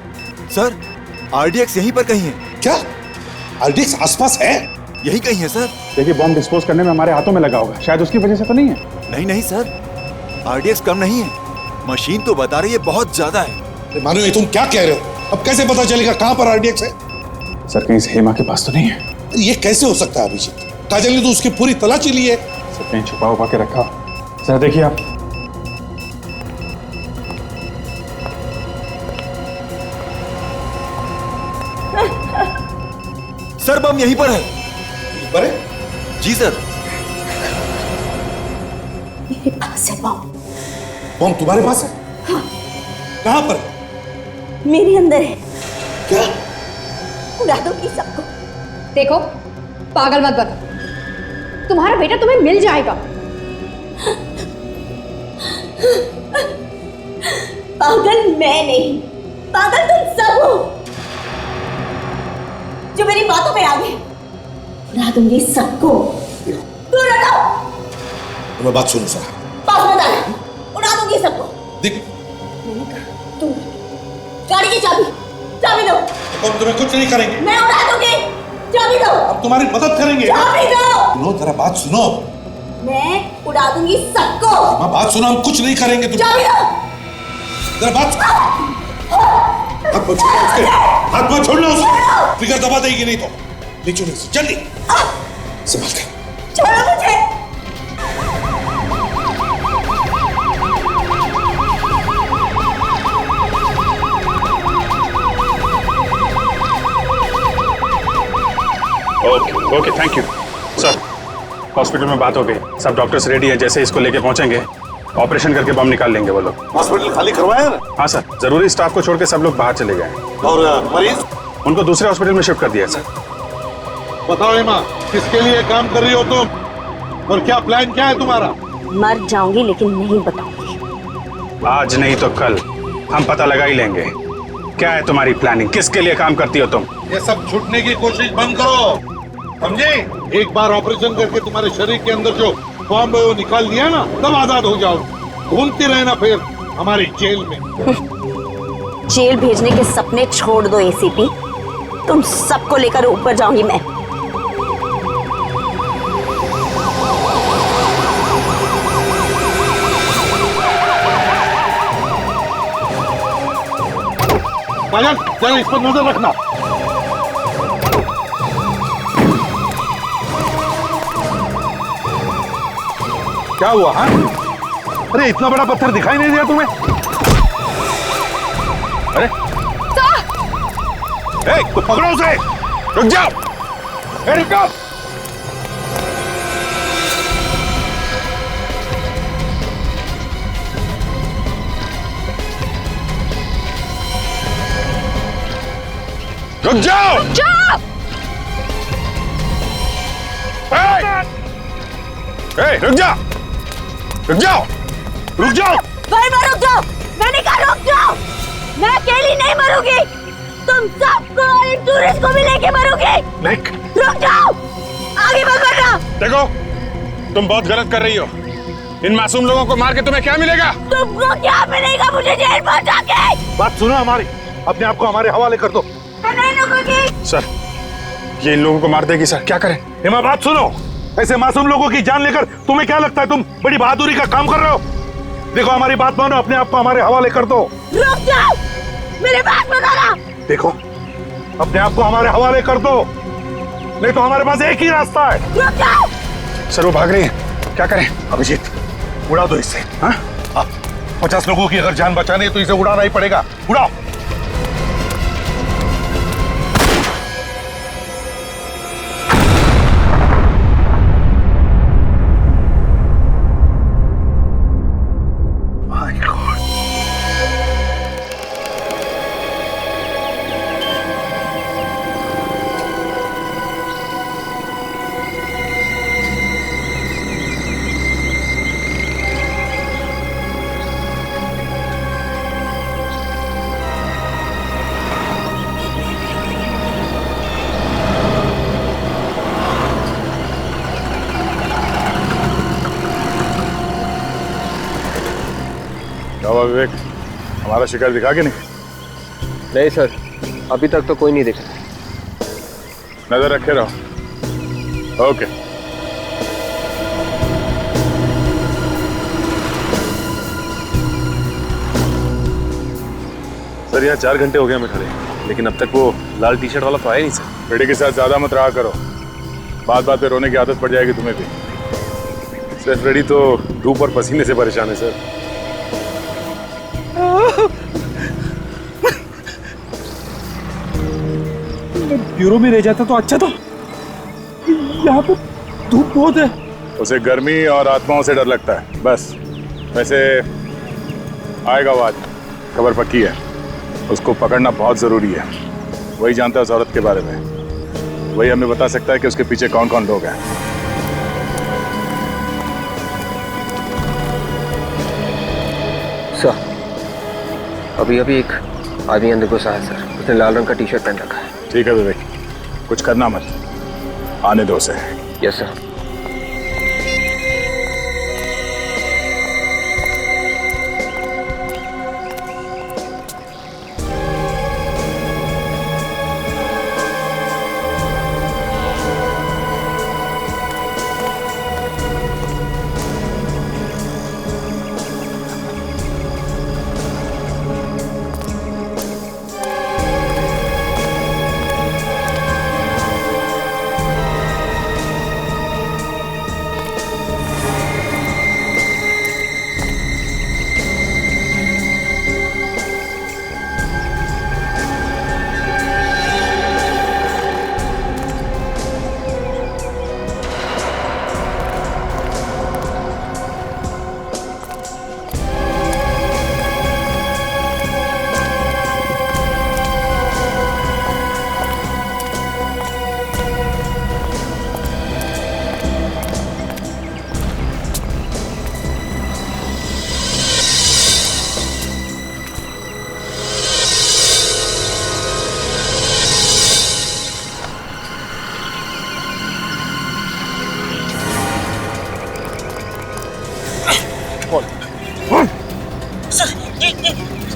सर, आरडीएक्स यहीं पर कहीं है। क्या आरडीएक्स आसपास है? यही कहीं है सर। देखिए, बॉम्ब डिस्पोज करने में हमारे हाथों में लगा होगा, शायद उसकी वजह से तो नहीं है। नहीं नहीं सर, आरडीएक्स कम नहीं है। मशीन तो बता रही है बहुत ज्यादा है। मानो, ये तुम क्या कह रहे हो? अब कैसे पता चलेगा कहां पर आरडीएक्स है? सर, कहीं हेमा के पास तो नहीं है। ये कैसे हो सकता है अभिजीत? काजल ने तो उसकी पूरी तलाशी ली है। सर, कहीं छुपा उपा के रखा। सर देखिए आप। सर, बम यहीं पर है। यहीं पर है? जी सर। मेरे पास है बम। बम तुम्हारे पास है? हाँ। कहां पर? मेरे अंदर है। क्या? उड़ा दूंगी सबको। देखो, पागल मत बनो। तुम्हारा बेटा तुम्हें मिल जाएगा। पागल मैं नहीं, पागल तुम सब हो जो मेरी बातों पे आ गए। उड़ा दूंगी सबको। दूर रखो। तुम्हें बात सुनो सर। पास मत आना। उड़ा दूंगी सबको। देख, तुम गाड़ी की चाबी दो। हम तुम्हें कुछ नहीं करेंगे। मैं उड़ा दूंगी। चाबी दो। अब तुम्हारी मदद करेंगे। चाबी दो। सुनो, जरा बात सुनो। मैं उड़ा दूंगी सबको। माँ, बात सुनो, हम कुछ नहीं करेंगे। तुम चाबी दो। जरा बात। हाथ मत छोड़ना उसके। हाथ मत छोड़ना उसके। फिगर दबा देगी नहीं तो। ले चलो इसे, जल्दी। संभाल कर। छोड़ो मुझे। Okay okay, thank you sir. Hospital में बात हो गई, सब डॉक्टर्स रेडी हैं। जैसे इसको लेके पहुंचेंगे ऑपरेशन करके बम निकाल लेंगे वो लोग। हॉस्पिटल खाली करवाया ना? हाँ सर, जरूरी स्टाफ को छोड़ के सब लोग बाहर चले गए। और मरीज? उनको दूसरे हॉस्पिटल में शिफ्ट कर दिया सर। बताओ हेमा, किसके लिए काम कर रही हो तुम और क्या प्लान क्या है तुम्हारा? मर जाऊंगी लेकिन नहीं बताऊंगी। आज नहीं तो कल हम पता लगा ही लेंगे। क्या है तुम्हारी प्लानिंग? किसके लिए काम करती हो तुम? ये सब छूटने की कोशिश बंद करो, समझे? एक बार ऑपरेशन करके तुम्हारे शरीर के अंदर जो बॉम्ब है वो निकाल दिया ना, तब आजाद हो जाओ। घूमती रहना फिर हमारी जेल में। जेल भेजने के सपने छोड़ दो एसीपी। तुम सबको लेकर ऊपर जाऊंगी मैं। चल, इस पर नजर रखना। क्या हुआ? हाँ, अरे इतना बड़ा पत्थर दिखाई नहीं दिया तुम्हें? अरे तो पकड़ो उसे। रुक जाओ। रुक जाओ। रुक जाओ। रुक जाओ। रुक जाओ। रुक जाओ। भाई मैं रुक जाओ। मैंने कहा रुक जाओ। मैं अकेली नहीं मरूंगी, तुम सबको और इन टूरिस्ट को भी लेके मरूंगी। रुक जाओ। आगे मत बढ़ना। देखो, तुम बहुत गलत कर रही हो। इन मासूम लोगों को मार के तुम्हें क्या मिलेगा? तुमको क्या मिलेगा? मुझे जेल पहुंचा के। बात सुनो हमारी, अपने आप को हमारे हवाले कर दो। मैं नहीं रुकूंगी। सर, ये इन लोगों को मार देगी सर, क्या करें? हेमा बात सुनो, ऐसे मासूम लोगों की जान लेकर तुम्हें क्या लगता है तुम बड़ी बहादुरी का काम कर रहे हो? देखो हमारी बात मानो, अपने आप को हमारे हवाले कर दो। रुक जाओ, मेरी बात बताना। देखो अपने आप को हमारे हवाले कर दो, नहीं तो हमारे पास एक ही रास्ता है। रुक जाओ। सर वो भाग रही है, क्या करें? अभिजीत उड़ा दो इसे। हाँ? 50 लोगों की अगर जान बचानी है तो इसे उड़ाना ही पड़ेगा। उड़ाओ। विवेक, हमारा शिकार दिखा के नहीं? नहीं सर, अभी तक तो कोई नहीं दिखा। नजर रखे रहो। ओके। सर यहाँ 4 घंटे हो गए हमें खड़े, लेकिन अब तक वो लाल टी शर्ट वाला तो आया नहीं सर। बेटे के साथ ज्यादा मत रहा करो, बात बात पे रोने की आदत पड़ जाएगी तुम्हें भी। सर फ्रेडी तो धूप और पसीने से परेशान है सर। ब्यूरो में रह जाता तो अच्छा था, यहाँ पे धूप बहुत है। उसे गर्मी और आत्माओं से डर लगता है बस। वैसे आएगा वो आज, खबर पक्की है। उसको पकड़ना बहुत जरूरी है, वही जानता है उस औरत के बारे में, वही हमें बता सकता है कि उसके पीछे कौन कौन लोग हैं। सर, अभी एक आदमी अंदर घुसा है सर, उसने लाल रंग का टी शर्ट पहन रखा है। ठीक है विवेक, कुछ करना मत, आने दो उसे। Yes sir.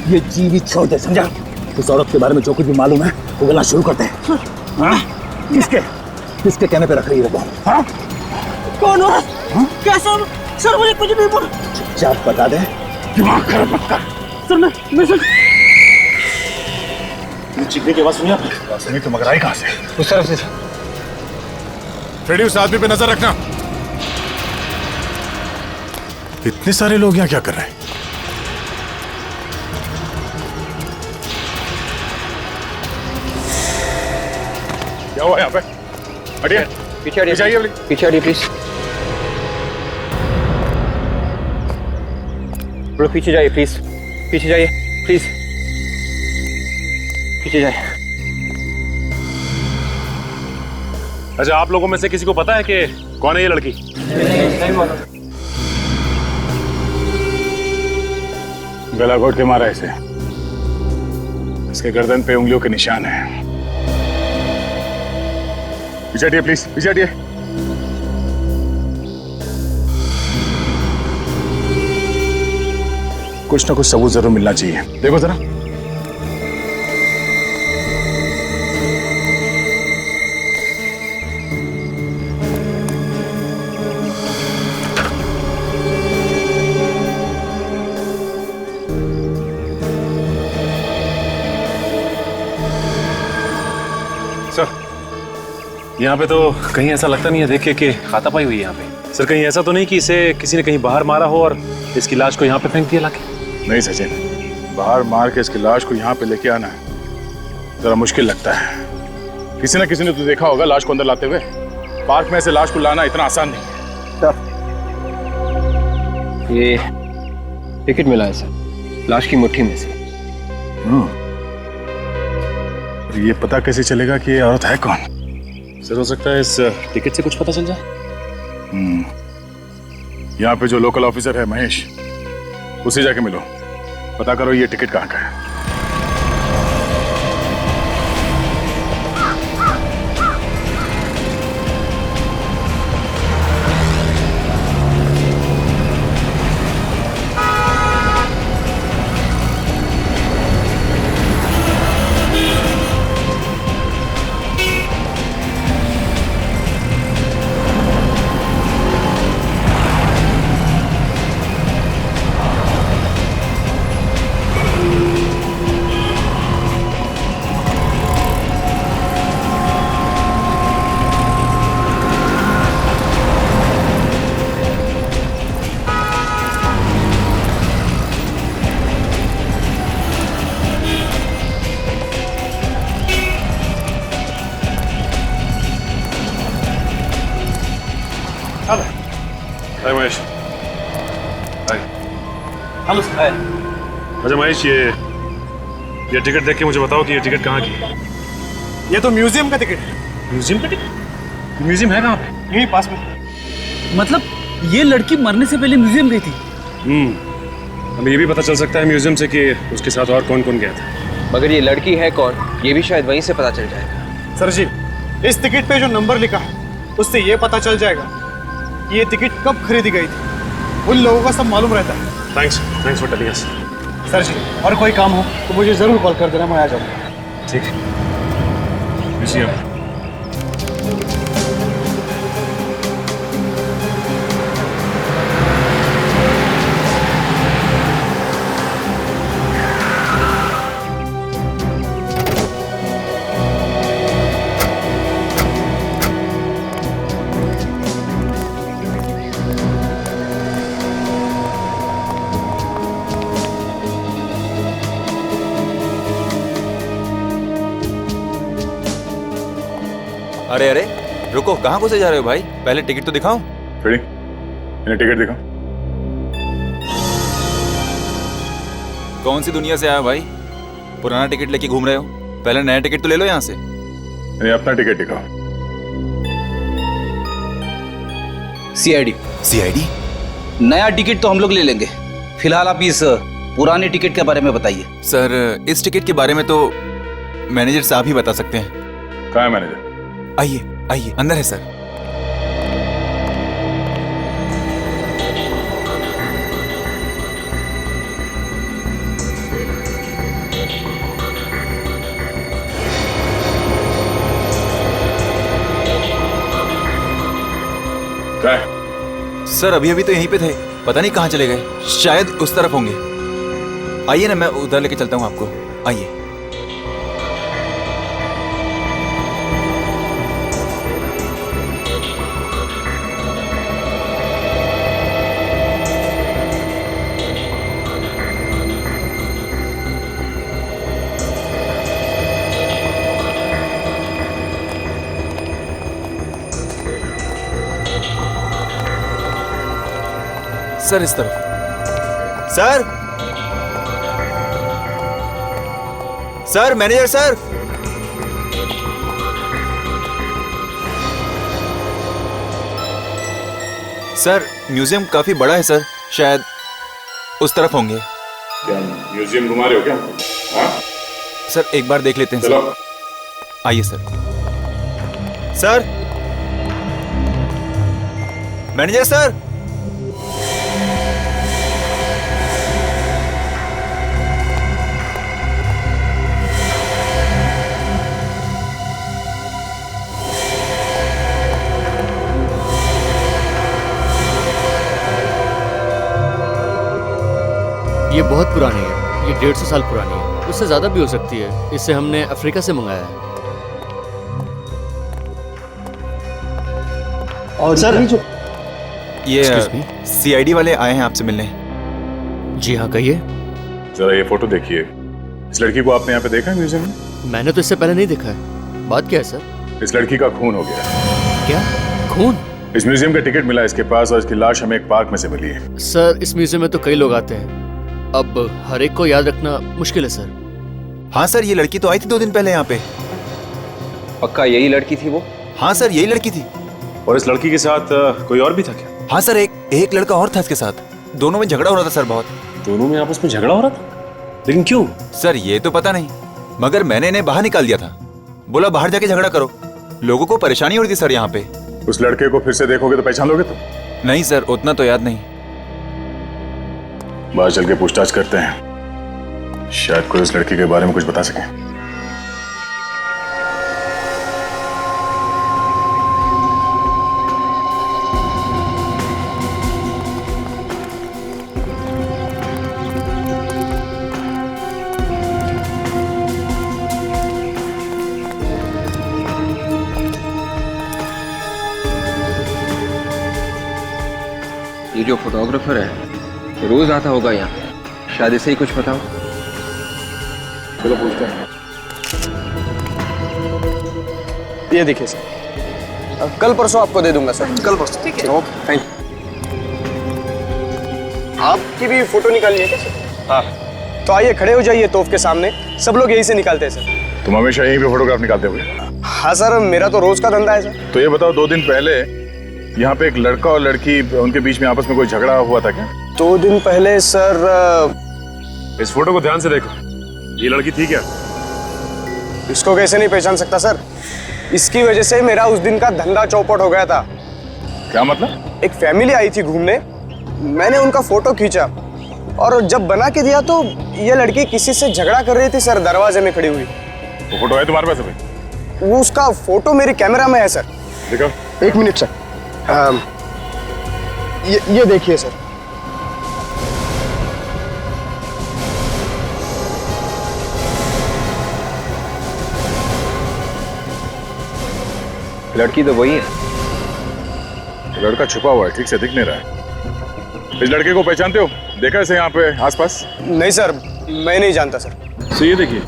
ये जीवित छोड़ दे, समझा? उस औरत के बारे में जो कुछ भी मालूम है वो गलना शुरू करते हैं। हाँ? किसके कहने पे रख रही है वो? हाँ? कौन हो? कैसा? सर मुझे कुछ भी बोल। चुपचाप बता दे, दिमाग खराब मत कर। सर मैं सर चीखने की आवाज सुनी आपने? सुनी तो मगर आई कहां से? उस तरफ से। फ्रेडी, उस आदमी पे नजर रखना। इतने सारे लोग यहाँ क्या कर रहे हैं? क्या हुआ यहाँ पे? हटिए, पीछे हटिए, पीछे हटिए प्लीज। लोग पीछे जाइए प्लीज, पीछे जाइए प्लीज, पीछे जाइए। अच्छा, आप लोगों में से किसी को पता है कि कौन है ये लड़की? गला घोट के मारा इसे, इसके गर्दन पे उंगलियों के निशान है। पीछे हटिए प्लीज, पीछे हटिए। कुछ ना कुछ सबूत जरूर मिलना चाहिए। देखो जरा। यहाँ पे तो कहीं ऐसा लगता नहीं है देख के हाथापाई हुई है यहाँ पे। सर कहीं ऐसा तो नहीं कि इसे किसी ने कहीं बाहर मारा हो और इसकी लाश को यहाँ पे फेंक दिया लाके? नहीं सचिन, बाहर मार के इसकी लाश को यहाँ पे लेके आना जरा मुश्किल लगता है। किसी ना किसी ने तो देखा होगा लाश को अंदर लाते हुए। पार्क में ऐसे लाश को लाना इतना आसान नहीं है। ये टिकट मिला है सर, लाश की मुट्ठी में से। ये पता कैसे चलेगा कि ये औरत है कौन? सर हो सकता है इस टिकट से कुछ पता चल जाए। यहाँ पे जो लोकल ऑफिसर है महेश, उसे जाके मिलो, पता करो ये टिकट कहाँ का है। Hi Mahesh. Hi. Hello sir. अच्छा महेश, ये टिकट देख के मुझे बताओ कि ये टिकट कहाँ की है? ये तो म्यूजियम का टिकट है। म्यूजियम का टिकट? म्यूजियम है कहाँ पे? यहीं पास में। मतलब ये लड़की मरने से पहले म्यूजियम गई थी? हमें ये भी पता चल सकता है म्यूजियम से कि उसके साथ और कौन कौन गया था। मगर ये लड़की है कौन, ये भी शायद वहीं से पता चल जाएगा। सर जी, इस टिकट पे जो नंबर लिखा है उससे ये पता चल जाएगा ये टिकट कब खरीदी गई थी। उन लोगों का सब मालूम रहता है। Thanks for telling us. Sir ji, और कोई काम हो तो मुझे जरूर कॉल कर देना, मैं आ जाऊंगा। ठीक है। म्यूजियम। अरे अरे रुको, कहाँ घुसे जा रहे हो भाई? पहले टिकट तो दिखाओ। फ्रेडी, इन्हें टिकट दिखाओ। कौन सी दुनिया से आया भाई? पुराना टिकट लेके घूम रहे हो? पहले नया टिकट तो ले लो यहाँ से। इन्हें अपना टिकट दिखाओ। सीआईडी। सीआईडी? नया टिकट तो हम लोग ले लेंगे, फिलहाल आप इस पुराने टिकट के बारे में बताइए। सर इस टिकट के बारे में तो मैनेजर साहब ही बता सकते हैं। कहाँ है मैनेजर? आइए आइए, अंदर है सर। क्या है? सर अभी अभी तो यहीं पे थे, पता नहीं कहाँ चले गए। शायद उस तरफ होंगे। आइए ना, मैं उधर लेके चलता हूँ आपको। आइए। सर इस तरफ। Sir sir, manager sir. Sir museum काफी बड़ा है सर, शायद उस तरफ होंगे। क्या म्यूजियम घुमा रहे हो क्या? हाँ? सर एक बार देख लेते हैं। चलो। सर आइए सर। Sir, manager sir. ये बहुत पुरानी है, ये 150 साल पुरानी है, उससे ज्यादा भी हो सकती है। इसे हमने अफ्रीका से मंगाया है। और सर ये सीआईडी वाले आए हैं आपसे मिलने। जी हाँ, कहिए। जरा ये फोटो देखिए। इस लड़की को आपने यहाँ पे देखा है म्यूजियम में? मैंने तो इससे पहले नहीं देखा है। बात क्या है सर? इस लड़की का खून हो गया। क्या खून? इस म्यूजियम का टिकट मिला इसके पास और इसकी लाश हमें एक पार्क में से मिली है। सर इस म्यूजियम में तो कई लोग आते हैं, अब हर एक को याद रखना मुश्किल है सर। हाँ सर, ये लड़की तो आई थी 2 दिन पहले यहाँ पे। पक्का यही लड़की थी वो? हाँ सर, यही लड़की थी। और इस लड़की के साथ कोई और भी था क्या? हाँ सर, एक लड़का और था इसके साथ। दोनों में झगड़ा हो रहा था सर बहुत। दोनों में आपस में झगड़ा हो रहा था? लेकिन क्यों? सर ये तो पता नहीं, मगर मैंने इन्हें बाहर निकाल दिया था। बोला बाहर जाके झगड़ा करो। लोगों को परेशानी हो रही थी सर यहाँ पे। उस लड़के को फिर से देखोगे तो पहचान लोगे तुम? नहीं सर, उतना तो याद नहीं। बाहर चल के पूछताछ करते हैं, शायद कोई उस लड़की के बारे में कुछ बता सके। ये जो फोटोग्राफर है ये रोज आता होगा यहाँ, शायद इसे ही कुछ पता हो। चलो पूछते हैं। ये देखिए सर, कल परसों आपको दे दूंगा सर। कल परसों? ठीक है, ओके, थैंक यू। आपकी भी फोटो निकालनी है क्या सर? हाँ। तो आइए खड़े हो जाइए तोफ के सामने, सब लोग यही से निकालते हैं सर। तुम हमेशा यहीं पे फोटोग्राफ निकालते होगे? हाँ सर, मेरा तो रोज का धंधा है सर। तो ये बताओ, 2 दिन पहले यहाँ पे एक लड़का और लड़की, उनके बीच में आपस में कोई झगड़ा हुआ था क्या? 2 दिन पहले सर। इस फोटो को ध्यान से देखो, ये लड़की थी क्या? इसको कैसे नहीं पहचान सकता सर? इसकी वजह से मेरा उस दिन का धंधा चौपट हो गया था। क्या मतलब? एक फैमिली आई थी घूमने, मैंने उनका फोटो खींचा और जब बना के दिया तो ये लड़की किसी से झगड़ा कर रही थी सर, दरवाजे में खड़ी हुई। वो फोटो है तुम्हारे पास अभी? वो उसका फोटो मेरे कैमरा में है सर। देखो। 1 मिनट सर। ये देखिए सर। लड़की तो वही है। लड़का छुपा हुआ है, ठीक से दिख नहीं रहा है। इस लड़के को पहचानते हो? देखा इसे यहाँ पे आसपास? नहीं सर, मैं नहीं जानता सर। तो ये देखिए,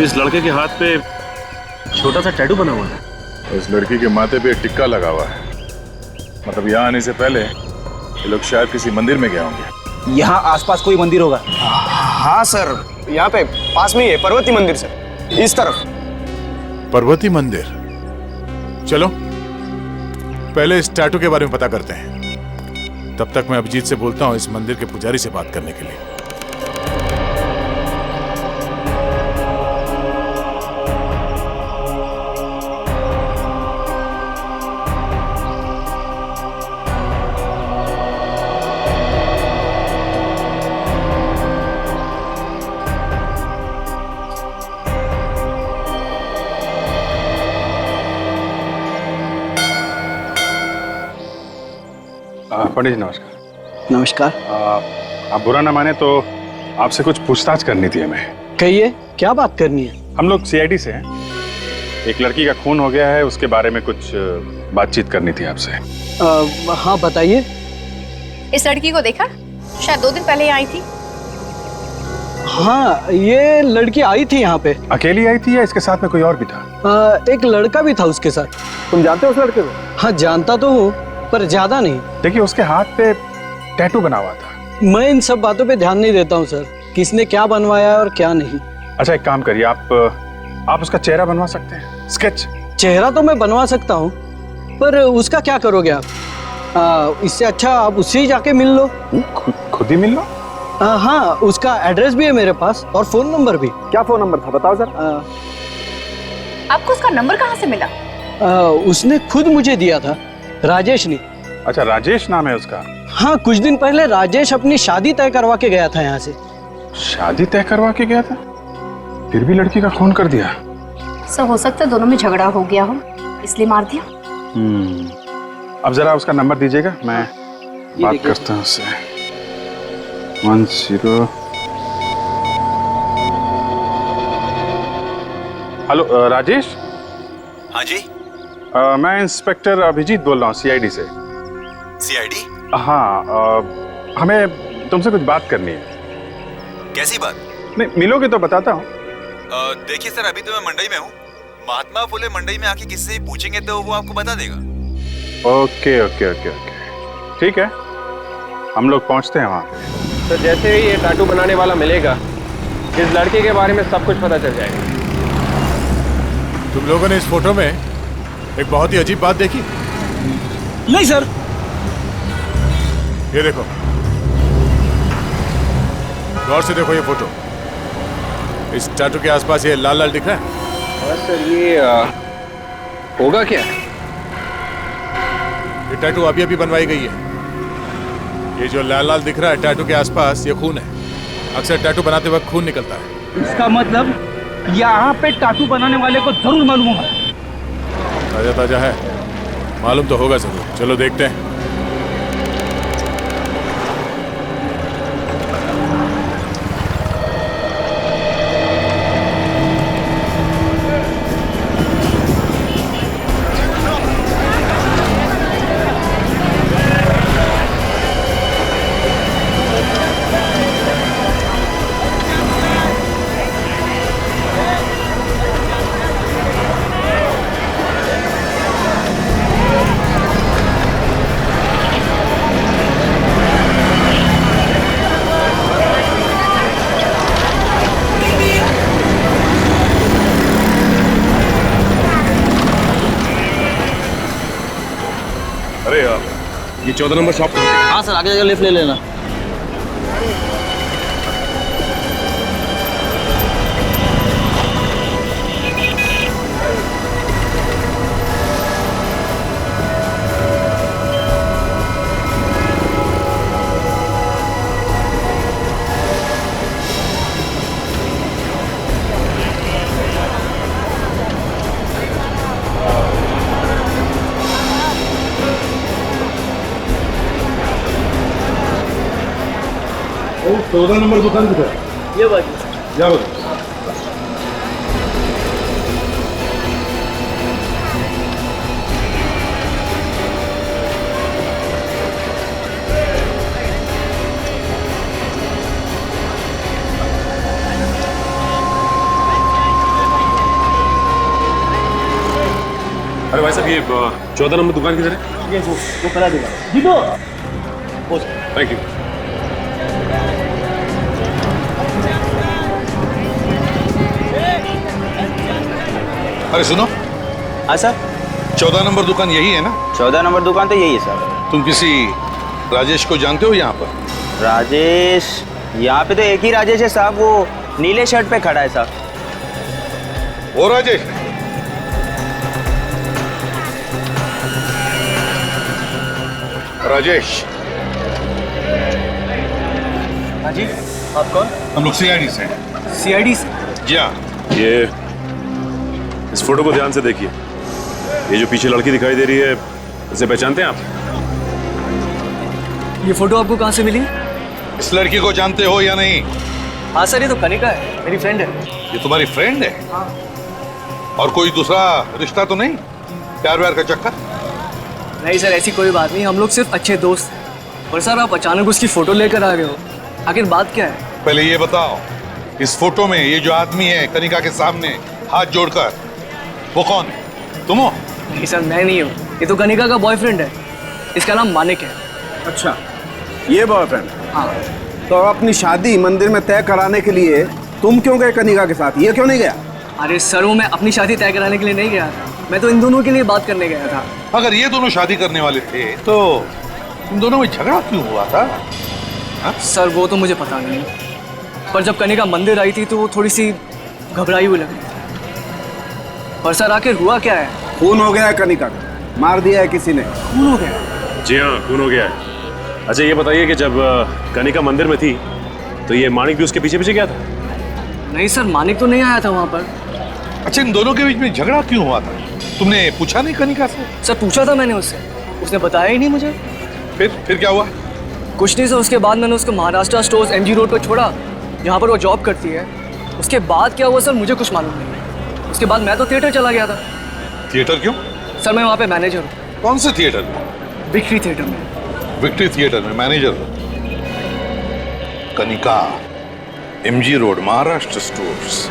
इस लड़के के हाथ पे छोटा सा टैटू बना हुआ है। इस लड़की के माथे पे एक टिक्का लगा हुआ है। मतलब यहाँ आने से पहले ये लोग शायद किसी मंदिर में गए होंगे। यहाँ आसपास कोई मंदिर होगा? हाँ सर, यहाँ पे पास में ही है पर्वती मंदिर सर, इस तरफ। पर्वती मंदिर? चलो पहले इस टैटू के बारे में पता करते हैं। तब तक मैं अभिजीत से बोलता हूँ इस मंदिर के पुजारी से बात करने के लिए। पंडित जी नमस्कार। नमस्कार। आप बुरा ना माने तो आपसे कुछ पूछताछ करनी थी हमें। कहिए, क्या बात करनी है? हम लोग सीआईडी से हैं। एक लड़की का खून हो गया है, उसके बारे में कुछ बातचीत करनी थी आपसे। हाँ बताइए। इस लड़की को देखा? शायद 2 दिन पहले ही आई थी। हाँ, ये लड़की आई थी यहाँ पे। अकेली आई थी या इसके साथ में कोई और भी था? एक लड़का भी था उसके साथ। तुम जानते हो उस लड़के को? हाँ जानता तो हूँ, पर ज्यादा नहीं। देखिए उसके हाथ पे टैटू बना हुआ था। मैं इन सब बातों पे ध्यान नहीं देता हूँ सर, किसने क्या बनवाया और क्या नहीं। अच्छा एक काम करिए, आप उसका चेहरा बनवा सकते हैं, स्केच। चेहरा तो मैं बनवा सकता हूँ, पर उसका क्या करोगे आप? इससे अच्छा आप उससे ही जाके मिल लो। खुद ही मिल लो? हाँ, उसका एड्रेस भी है मेरे पास और फोन नंबर भी। क्या फोन नंबर था बताओ सर। आपको उसका नंबर कहाँ से मिला? उसने खुद मुझे दिया था, राजेश ने। अच्छा राजेश नाम है उसका? हाँ, कुछ दिन पहले राजेश अपनी शादी तय करवा के गया था यहाँ से। शादी तय करवा के गया था, फिर भी लड़की का खून कर दिया? सर हो सकता है दोनों में झगड़ा हो गया हो, इसलिए मार दिया। अब जरा उसका नंबर दीजिएगा, मैं बात करता हूँ उससे। 10। हेलो राजेश। हाँ जी। मैं इंस्पेक्टर अभिजीत बोल रहा हूँ सीआईडी से। सीआईडी? हाँ, हमें तुमसे कुछ बात करनी है। कैसी बात? नहीं, मिलोगे तो बताता हूँ। देखिए सर, अभी तो मैं मंडई में हूँ। महात्मा फुले मंडई में आके किसी से पूछेंगे तो वो आपको बता देगा। ओके ओके ओके ओके, ठीक है, हम लोग पहुँचते हैं वहाँ पे। तो जैसे ही ये टैटू बनाने वाला मिलेगा, इस लड़के के बारे में सब कुछ पता चल जाएगा। तुम लोगों ने इस फोटो में एक बहुत ही अजीब बात देखी? नहीं सर। ये देखो, गौर से देखो ये फोटो। इस टैटू के आसपास ये लाल लाल दिख रहा है? सर ये होगा क्या? ये टैटू अभी अभी बनवाई गई है। ये जो लाल लाल दिख रहा है टैटू के आसपास, ये खून है। अक्सर टैटू बनाते वक्त खून निकलता है। इसका मतलब यहाँ पे टैटू बनाने वाले को जरूर मालूम होगा। ताजा ताजा है, मालूम तो होगा जरूर। चलो देखते हैं। अरे यार, ये 14 नंबर शॉप। हाँ सर, आगे जाकर लिफ्ट ले लेना। ओ, 14 नंबर दुकान किधर है? ये बात जाओ। अरे भाई साहब, ये 14 नंबर दुकान किधर है? ये वो करा देगा। जीतो। Thank you. अरे सुनो। हाँ सर। 14 नंबर दुकान यही है ना? 14 नंबर दुकान तो यही है सर। तुम किसी राजेश को जानते हो यहाँ पर? राजेश? यहाँ पे तो एक ही राजेश है साहब, वो नीले शर्ट पे खड़ा है साहब। वो राजेश? राजेश। हाँ जी, आप कौन? हम लोग सीआईडी से हैं। सीआईडी से? जी हाँ। ये इस फोटो को ध्यान से देखिए। ये जो पीछे लड़की दिखाई दे रही है, इसे पहचानते हैं आप? ये फोटो आपको कहाँ से मिली? इस लड़की को जानते हो या नहीं? हाँ सर, ये तो कनिका है, मेरी फ्रेंड है। ये तुम्हारी फ्रेंड है? हाँ। और कोई दूसरा रिश्ता तो नहीं? प्यार व्यार का चक्कर? नहीं सर, ऐसी कोई बात नहीं, हम लोग सिर्फ अच्छे दोस्त हैं। और सर, आप अचानक उसकी फोटो लेकर आ गए हो, आखिर बात क्या है? पहले ये बताओ, इस फोटो में ये जो आदमी है कनिका के सामने हाथ जोड़कर, वो कौन है? तुम हो? नहीं सर, मैं नहीं हूँ, ये तो कनिका का बॉयफ्रेंड है। इसका नाम मानिक है। अच्छा, ये बॉयफ्रेंड? हाँ। तो अपनी शादी मंदिर में तय कराने के लिए तुम क्यों गए कनिका के साथ? ये क्यों नहीं गया? अरे सर, वो मैं अपनी शादी तय कराने के लिए नहीं गया था, मैं तो इन दोनों के लिए बात करने गया था। अगर ये दोनों शादी करने वाले थे तो इन दोनों में झगड़ा क्यों हुआ था? हा? सर, वो तो मुझे पता नहीं, पर जब कनिका मंदिर आई थी तो वो थोड़ी सी घबराई हुई लगी। पर सर, आखिर हुआ क्या है? खून हो गया है कनिका का, मार दिया है किसी ने। खून हो गया? जी हाँ, खून हो गया है। अच्छा, ये बताइए कि जब कनिका मंदिर में थी तो ये मानिक भी उसके पीछे पीछे गया था? नहीं सर, मानिक तो नहीं आया था वहाँ पर। अच्छा, इन दोनों के बीच में झगड़ा क्यों हुआ था? तुमने पूछा नहीं कनिका से? सर, पूछा था मैंने उससे, उसने बताया ही नहीं मुझे। फिर क्या हुआ? कुछ नहीं सर, उसके बाद मैंने उसको महाराष्ट्र स्टोर्स MG रोड पर छोड़ा, जहाँ पर वो जॉब करती है। उसके बाद क्या हुआ सर मुझे कुछ मालूम नहीं। उसके बाद मैं तो थिएटर चला गया था। थिएटर क्यों? सर मैं वहाँ पे मैनेजर हूँ। कौन से थिएटर में? विक्ट्री थिएटर में। विक्ट्री थिएटर में मैनेजर हो? Kanika, MG road, Maharashtra stores.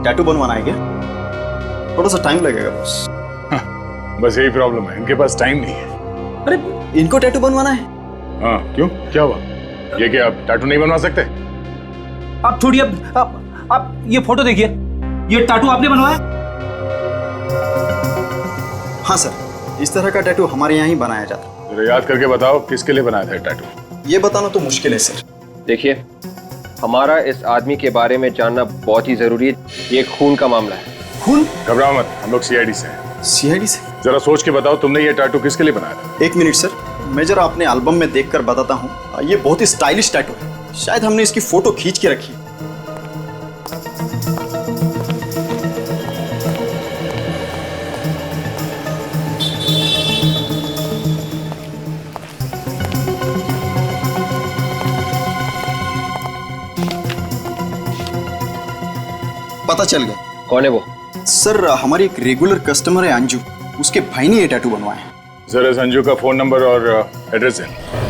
Tattoo बनवाना है क्या? थोड़ा सा टाइम लगेगा बस। बस यही प्रॉब्लम है, इनके पास टाइम नहीं है। अरे इनको टैटू बनवाना है? हाँ क्यों, क्या हुआ? ये क्या आप टैटू नहीं बनवा सकते? आप छोड़िए, आप ये फोटो देखिए, ये टैटू आपने बनवाया? हाँ सर, इस तरह का टैटू हमारे यहाँ ही बनाया जाता है। जरा याद करके बताओ किसके लिए बनाया था टैटू? ये बताना तो मुश्किल है सर। देखिए, हमारा इस आदमी के बारे में जानना बहुत ही जरूरी है। ये खून का मामला है। खून? घबराओ मत, हम लोग CID से हैं। CID से? जरा सोच के बताओ, तुमने ये टैटू किसके लिए बनाया था? 1 मिनट सर, मैं जरा अपने एल्बम में देखकर बताता हूँ। ये बहुत ही स्टाइलिश टैटू है, शायद हमने इसकी फोटो खींच के रखी है। पता चल गया। कौन है वो? सर हमारी एक रेगुलर कस्टमर है अंजू, उसके भाई ने ये टैटू बनवाया है। जरा संजू का फोन नंबर और एड्रेस है।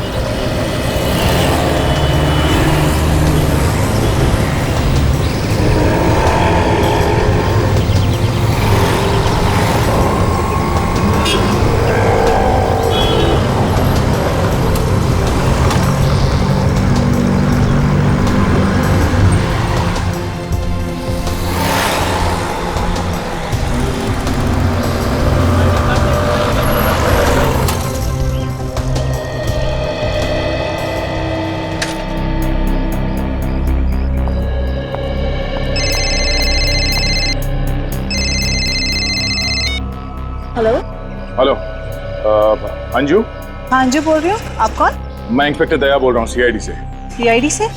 हेलो। हेलो, अंजू? हाँ अंजू बोल रही हूँ, आप कौन? मैं इंस्पेक्टर दया बोल रहा हूँ CID से। CID से?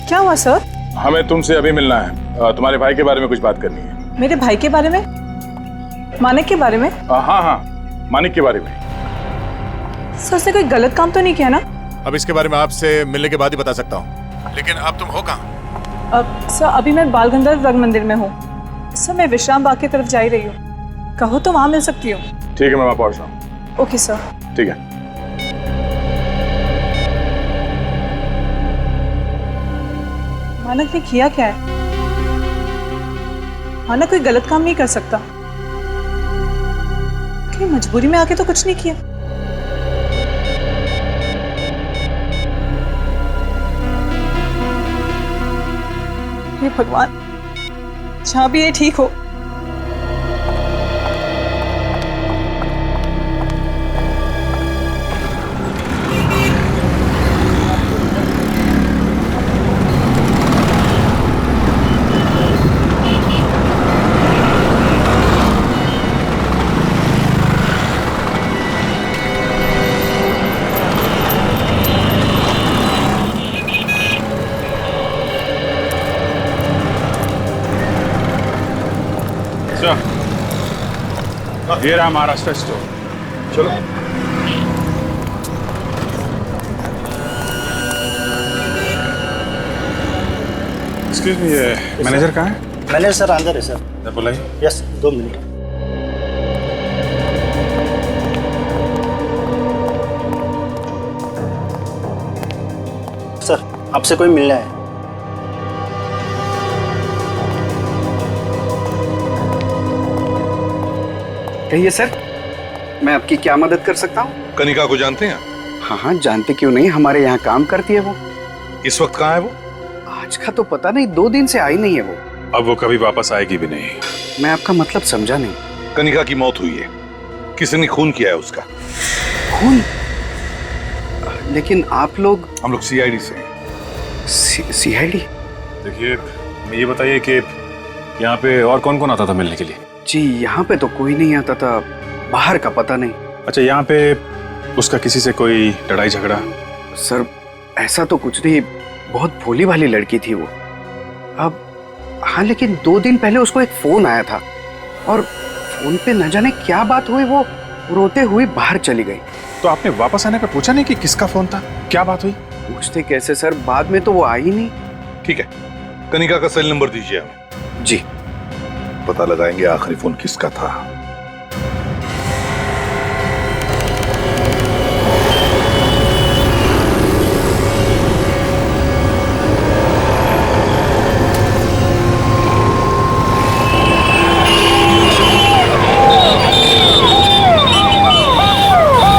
क्या हुआ सर? हमें तुमसे अभी मिलना है, तुम्हारे भाई के बारे में कुछ बात करनी है। मेरे भाई के बारे में? मानिक के बारे में? हाँ, मानिक के बारे में। सर उसने कोई गलत काम तो नहीं किया ना? अब इसके बारे में आपसे मिलने के बाद ही बता सकता हूँ, लेकिन अब तुम हो कहाँ? सर अभी मैं बाल गंधर्व रंग मंदिर में हूँ। सर मैं विश्राम बाग की तरफ जा ही रही हूँ, कहो तो वहाँ मिल सकती हूँ। ठीक है, मैं वहाँ पहुँच रहा हूँ। Okay sir. ठीक है। मानक ने किया क्या है? मानक कोई गलत काम नहीं कर सकता। कि मजबूरी में आके तो कुछ नहीं किया। हे भगवान, जहाँ भी ये ठीक हो। ये रहा महाराष्ट्र स्टोर। चलो। एक्सक्यूज मी, ये मैनेजर कहाँ है? मैनेजर सर अंदर है सर। बुलाइए। Yes, 2 minute. सर आपसे कोई मिलना है। कहिए सर। मैं आपकी क्या मदद कर सकता हूँ? कनिका को जानते हैं? हाँ हाँ, जानते क्यों नहीं, हमारे यहाँ काम करती है वो। इस वक्त कहाँ है वो? आज का तो पता नहीं, 2 दिन से आई नहीं है वो। अब वो कभी वापस आएगी भी नहीं। मैं आपका मतलब समझा नहीं। कनिका की मौत हुई है, किसी ने खून किया है उसका। खून? लेकिन आप लोग? हम लोग सीआईडी से। सीआईडी? देखिए, ये बताइए कि यहाँ पे और कौन कौन आता था मिलने के लिए? जी यहाँ पे तो कोई नहीं आता था, बाहर का पता नहीं। अच्छा, यहाँ पे उसका किसी से कोई लड़ाई झगड़ा? सर ऐसा तो कुछ नहीं, बहुत भोली भाली लड़की थी वो। अब हाँ, लेकिन 2 दिन पहले उसको एक फोन आया था और फोन पे न जाने क्या बात हुई, वो रोते हुए बाहर चली गई। तो आपने वापस आने पर पूछा नहीं कि किसका फोन था, क्या बात हुई? पूछते कैसे सर, बाद में तो वो आई नहीं। ठीक है, कनिका का सेल नंबर दीजिए हमें। जी। पता लगाएंगे आखिरी फोन किसका था।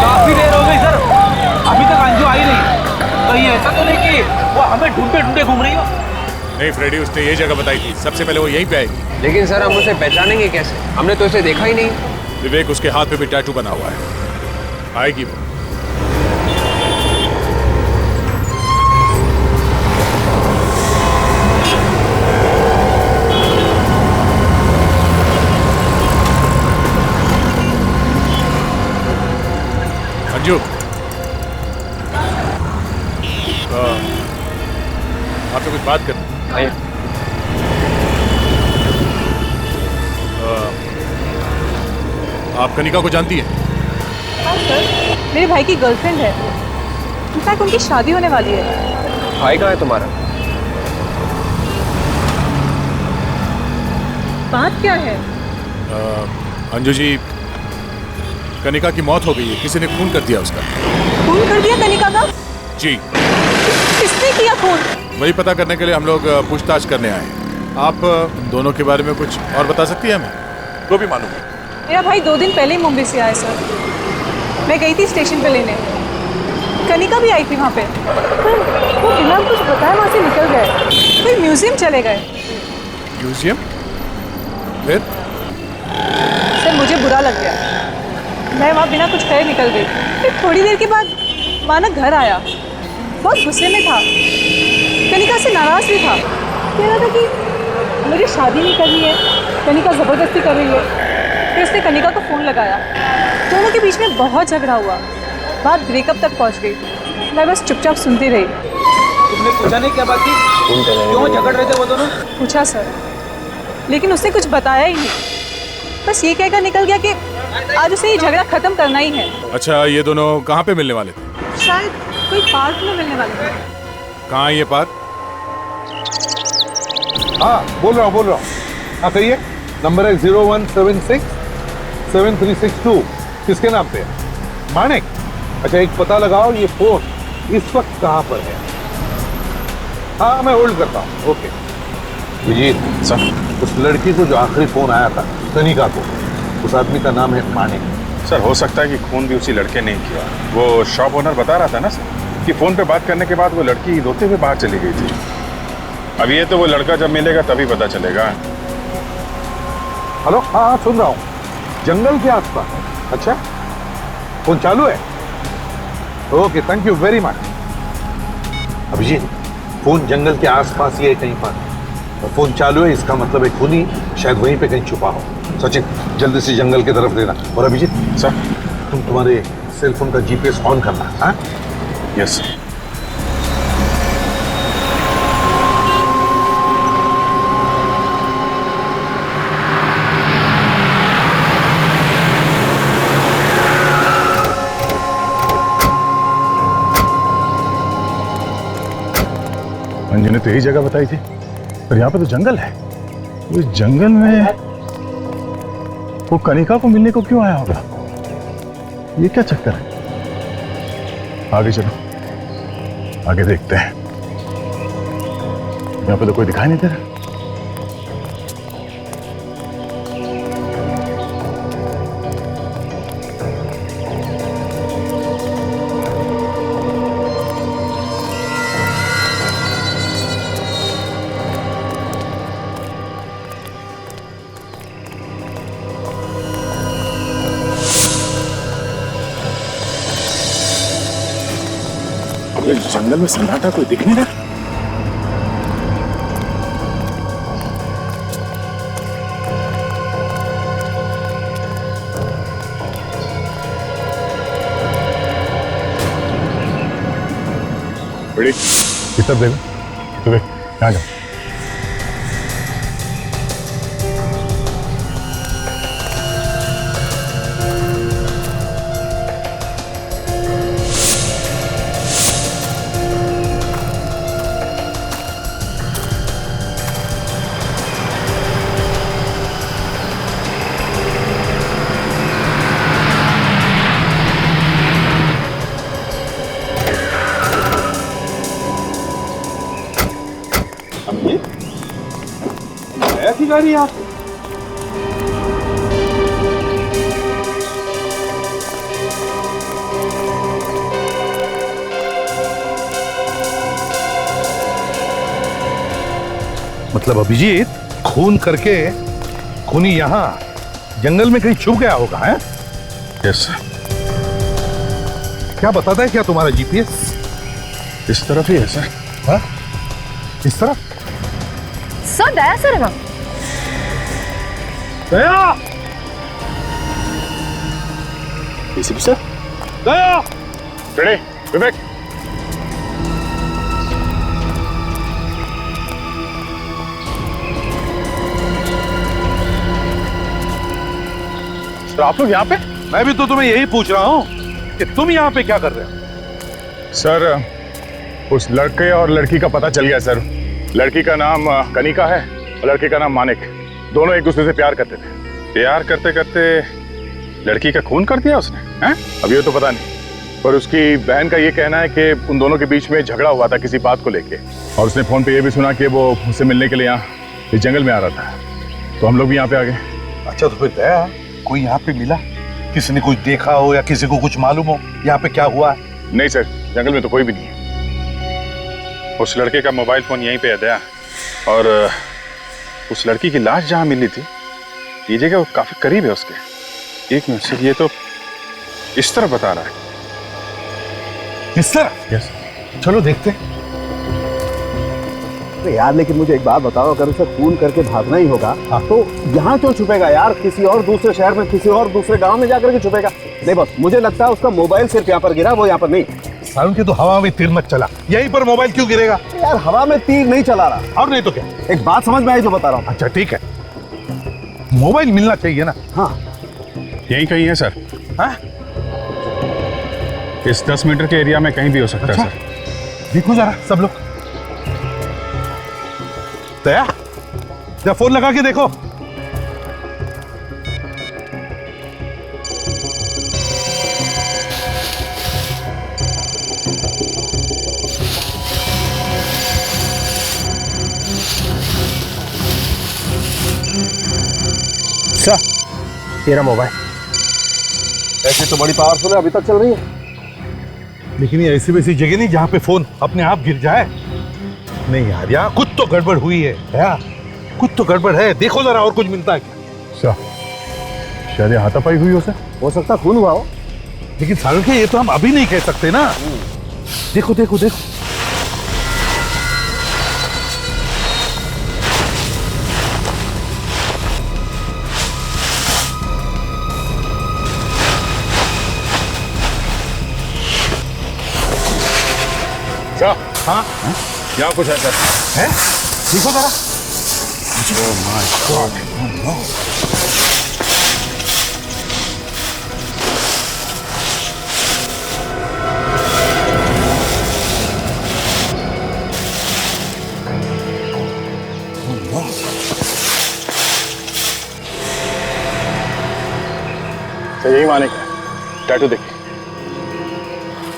काफी देर हो गई सर, अभी तक अंजू आई नहीं। कहीं ऐसा तो नहीं कि वो हमें ढूंढते ढूंढते घूम रही हो? नहीं फ्रेडी, उसने ये जगह बताई थी, सबसे पहले वो यहीं पे आएगी। लेकिन सर हम उसे पहचानेंगे कैसे? हमने तो इसे देखा ही नहीं। विवेक, उसके हाथ पे भी टैटू बना हुआ है, आएगी वो। अंजू, आपसे कुछ बात करनी। आप कनिका को जानती हैं? हाँ सर, मेरे भाई की गर्लफ्रेंड है। इनफैक्ट उनकी शादी होने वाली है। भाई कहाँ है तुम्हारा? बात क्या है? अंजू जी, कनिका की मौत हो गई है, किसी ने खून कर दिया उसका। खून कर दिया कनिका का? जी। किसने किया खून? वही पता करने के लिए हम लोग पूछताछ करने आए हैं। आप दोनों के बारे में कुछ और बता सकती हैं हमें? तो भी मालूम है। मेरा भाई 2 दिन पहले ही मुंबई से आया सर। मैं गई थी स्टेशन पे लेने, कनिका भी आई थी वहाँ पे, पर वो बिना कुछ बताए वहाँ से निकल गए, फिर म्यूजियम चले गए। म्यूजियम? फिर? सर मुझे बुरा लग गया, मैं वहाँ बिना कुछ कहे निकल गई। फिर थोड़ी देर के बाद मानक घर आया, बहुत गुस्से में था, कनिका से नाराज भी था, कह रहा था कि मुझे शादी नहीं करनी है, कनिका ज़बरदस्ती कर रही है। फिर उसने कनिका को फ़ोन लगाया, दोनों के बीच में बहुत झगड़ा हुआ, बात ब्रेकअप तक पहुंच गई। मैं बस चुपचाप सुनती रही। तुमने पूछा नहीं क्या बात थी, क्यों झगड़ रहे थे वो दोनों? पूछा सर, लेकिन उसने कुछ बताया ही नहीं, बस ये कहकर निकल गया कि आज उसे ये झगड़ा खत्म करना ही है। अच्छा, ये दोनों कहाँ पे मिलने वाले थे? शायद कोई पार्क में मिलने वाले थे। कहाँ है ये पार्क? हाँ बोल रहा हूँ। हाँ कहिए। नंबर है 0176 7362। किसके नाम पे? मानिक। अच्छा एक पता लगाओ, ये फोन इस वक्त कहाँ पर है? हाँ मैं होल्ड करता हूँ। ओके विजीत सर, उस लड़की को जो आखिरी फोन आया था कनिका को, उस आदमी का नाम है मानिक। सर हो सकता है कि खून भी उसी लड़के ने किया। वो शॉप ओनर बता रहा था ना सर कि फोन पे बात करने के बाद वो लड़की रोते हुए बाहर चली गई थी। अब ये तो वो लड़का जब मिलेगा तभी पता चलेगा। हेलो, हाँ सुन रहा हूँ। जंगल के आसपास? अच्छा फोन चालू है? Okay thank you very much. Abhijit, phone जंगल के आसपास ही है कहीं पर, और फोन चालू है, इसका मतलब है खूनी शायद वहीं पे कहीं छुपा हो। सचिन जल्दी से जंगल की तरफ देना। और अभिजीत सर, तुम्हारे सेल फोन का जीपीएस ऑन करना। हाँ यस। अंजू ने तो यही जगह बताई थी, पर यहाँ पे तो जंगल है। उस जंगल में वो कनिका को मिलने को क्यों आया होगा? ये क्या चक्कर है? आगे चलो, आगे देखते हैं। यहाँ पे तो कोई दिखाई नहीं दे रहा। जंगल में सन्नाटा, कोई दिख नहीं रहा। बड़ी कितना देगा तुम्हें? यहाँ जाओ। ऐसी गाड़ी आप मतलब अभिजीत खून करके खूनी यहाँ जंगल में कहीं छुप गया होगा, है? यस। क्या बताता है क्या तुम्हारा जीपीएस? इस तरफ ही है सर। हाँ? इस तरफ? सर दया सर है वहाँ। Daya! ACP sir. Daya! Ready Vivek. Sir आप लोग यहाँ पे? मैं भी तो तुम्हें यही पूछ रहा हूँ कि तुम यहाँ पे क्या कर रहे हो? सर उस लड़के और लड़की का पता चल गया सर। लड़की का नाम कनिका है और लड़के का नाम मानिक। दोनों एक दूसरे से प्यार करते थे। प्यार करते करते लड़की का खून कर दिया उसने, हैं? अब ये तो पता नहीं, पर उसकी बहन का ये कहना है कि उन दोनों के बीच में झगड़ा हुआ था किसी बात को लेके, और उसने फोन पे ये भी सुना कि वो मुझसे मिलने के लिए यहाँ इस जंगल में आ रहा था, तो हम लोग भी यहाँ पे आ गए। अच्छा तो फिर दया कोई यहाँ पे मिला? किसी ने कुछ देखा हो या किसी को कुछ मालूम हो यहाँ पे क्या हुआ है? नहीं सर, जंगल में तो कोई भी नहीं है। उस लड़के का मोबाइल फोन यहीं पे है दया, और उस लड़की की लाश जहाँ मिली थी ये जगह काफी करीब है उसके। एक मिनट से, ये तो इस तरफ बता रहा है। इस तरफ? यस। चलो देखते। यार लेकिन मुझे एक बात बताओ, अगर उसे खून करके भागना ही होगा तो यहाँ क्यों छुपेगा यार? किसी और दूसरे शहर में, किसी और दूसरे गांव में जाकर के छुपेगा। नहीं बस मुझे लगता है उसका मोबाइल सिर्फ यहाँ पर गिरा, वो यहाँ पर नहीं। सारुण के तो हवा में तीर मत चला, यहीं पर मोबाइल क्यों गिरेगा? यार हवा में तीर नहीं चला रहा। और नहीं तो क्या? एक बात समझ में आई जो बता रहा हूँ। अच्छा ठीक है, मोबाइल मिलना चाहिए ना। हाँ यहीं कहीं है सर। हाँ? इस 10 मीटर के एरिया में कहीं भी हो सकता अच्छा? है सर। देखो जरा सब लोग। दया, जरा फोन लगा के देखो। अच्छा तेरा मोबाइल ऐसे तो बड़ी पावरफुल है, अभी तक चल रही है। लेकिन ये ऐसी वैसी जगह नहीं जहां पे फोन अपने आप गिर जाए। नहीं यार, यहाँ कुछ तो गड़बड़ हुई है। यार कुछ तो गड़बड़ है, देखो जरा और कुछ मिलता है क्या? शायद ये हाथापाई हुई हो सकता खून हुआ हो। लेकिन सारुण के ये तो हम अभी नहीं कह सकते ना। देखो देखो देखो। हाँ यहाँ कुछ है सर। है? देखो जरा। Oh my God. यही मानिक है, टैटू देखिए।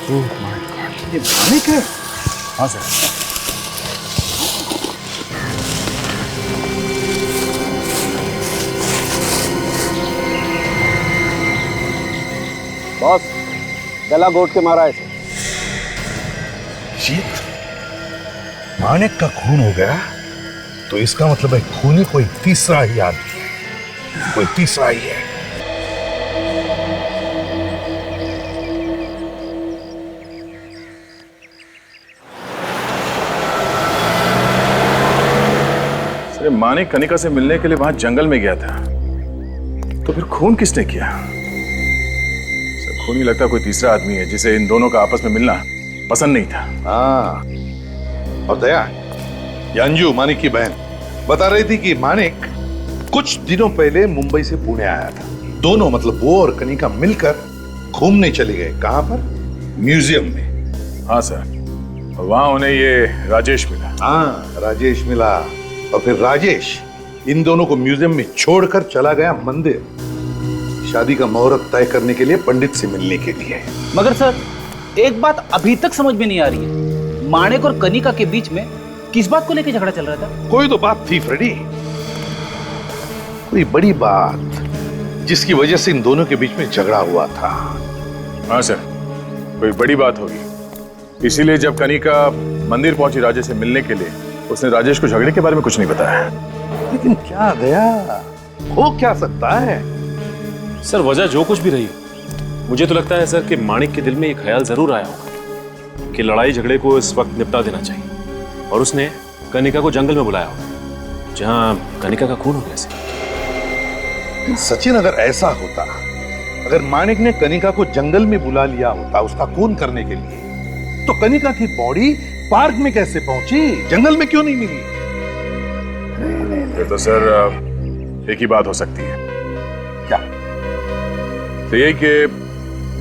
Oh my God, ये मानिक है? हाँ सर। बॉस गला घोट के मारा है इसे। जीत, मानिक का खून हो गया तो इसका मतलब है खूनी कोई तीसरा ही आदमी है, कोई तीसरा ही है। अरे मानिक कनिका से मिलने के लिए वहां जंगल में गया था, तो फिर खून किसने किया? सर खून ही लगता कोई तीसरा आदमी है जिसे इन दोनों का आपस में मिलना पसंद नहीं था। हाँ, और दया, ये अंजू मानिक की बहन बता रही थी कि मानिक कुछ दिनों पहले मुंबई से पुणे आया था। दोनों मतलब वो और कनिका मिलकर घूमने चले गए। कहां पर? म्यूजियम में। हाँ सर, वहां उन्हें ये राजेश मिला। हाँ, राजेश मिला और फिर राजेश इन दोनों को म्यूजियम में छोड़कर चला गया मंदिर, शादी का मुहूर्त तय करने के लिए, पंडित से मिलने के लिए। मगर सर एक बात अभी तक समझ में नहीं आ रही है, माणिक और कनिका के बीच में किस बात को लेकर झगड़ा चल रहा था? कोई तो बात थी फ्रेडी, कोई बड़ी बात जिसकी वजह से इन दोनों के बीच में झगड़ा हुआ था। हाँ सर, कोई बड़ी बात होगी, इसीलिए जब कनिका मंदिर पहुंची राजेश से मिलने के लिए, उसने राजेश को झगड़े के बारे में कुछ नहीं बताया। लेकिन क्या दया, हो क्या सकता है? सर वजह जो कुछ भी रही, मुझे तो लगता है सर कि माणिक के दिल में एक ख्याल जरूर आया होगा कि लड़ाई झगड़े को इस वक्त निपटा देना चाहिए, और उसने कनिका को जंगल में बुलाया होगा जहां कनिका का खून हो गया। सचिन, अगर ऐसा होता, अगर माणिक ने कनिका को जंगल में बुला लिया होता उसका खून करने के लिए, तो कनिका की बॉडी पार्क में कैसे पहुंची, जंगल में क्यों नहीं मिली? ये तो सर एक ही बात हो सकती है। क्या? तो यही कि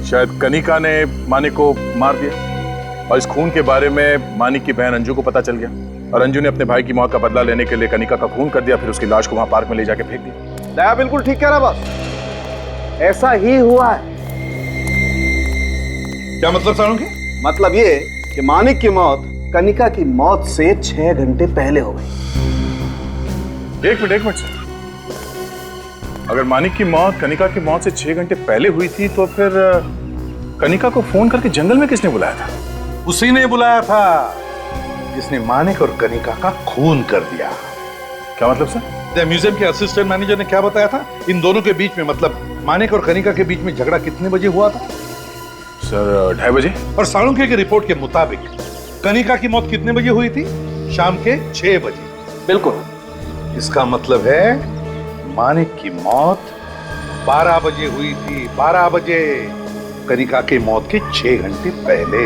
शायद कनिका ने मानिक को मार दिया और इस खून के बारे में मानिक की बहन अंजू को पता चल गया, और अंजू ने अपने भाई की मौत का बदला लेने के लिए कनिका का खून कर दिया, फिर उसकी लाश को वहां पार्क में ले जाके फेंक दिया। दया बिल्कुल ठीक कह रहा बॉस, ऐसा ही हुआ है। क्या मतलब सारुंगी? मतलब ये कि मानिक की मौत कनिका की मौत से 6 घंटे पहले हो गई। एक मिनट सर, अगर मानिक की मौत कनिका की मौत से 6 घंटे पहले हुई थी, तो फिर कनिका को फोन करके जंगल में किसने बुलाया था? उसी ने बुलाया था जिसने मानिक और कनिका का खून कर दिया। क्या मतलब सर? म्यूजियम के असिस्टेंट मैनेजर ने क्या बताया था? इन दोनों के बीच में, मतलब मानिक और कनिका के बीच में झगड़ा कितने बजे हुआ था? सर 2:30 बजे। और साळुंखे की रिपोर्ट के मुताबिक कनिका की मौत कितने बजे हुई थी? शाम के 6 बजे। बिल्कुल। इसका मतलब है मानिक की मौत 12 बजे हुई थी, 12 बजे, कनिका की मौत के 6 घंटे पहले।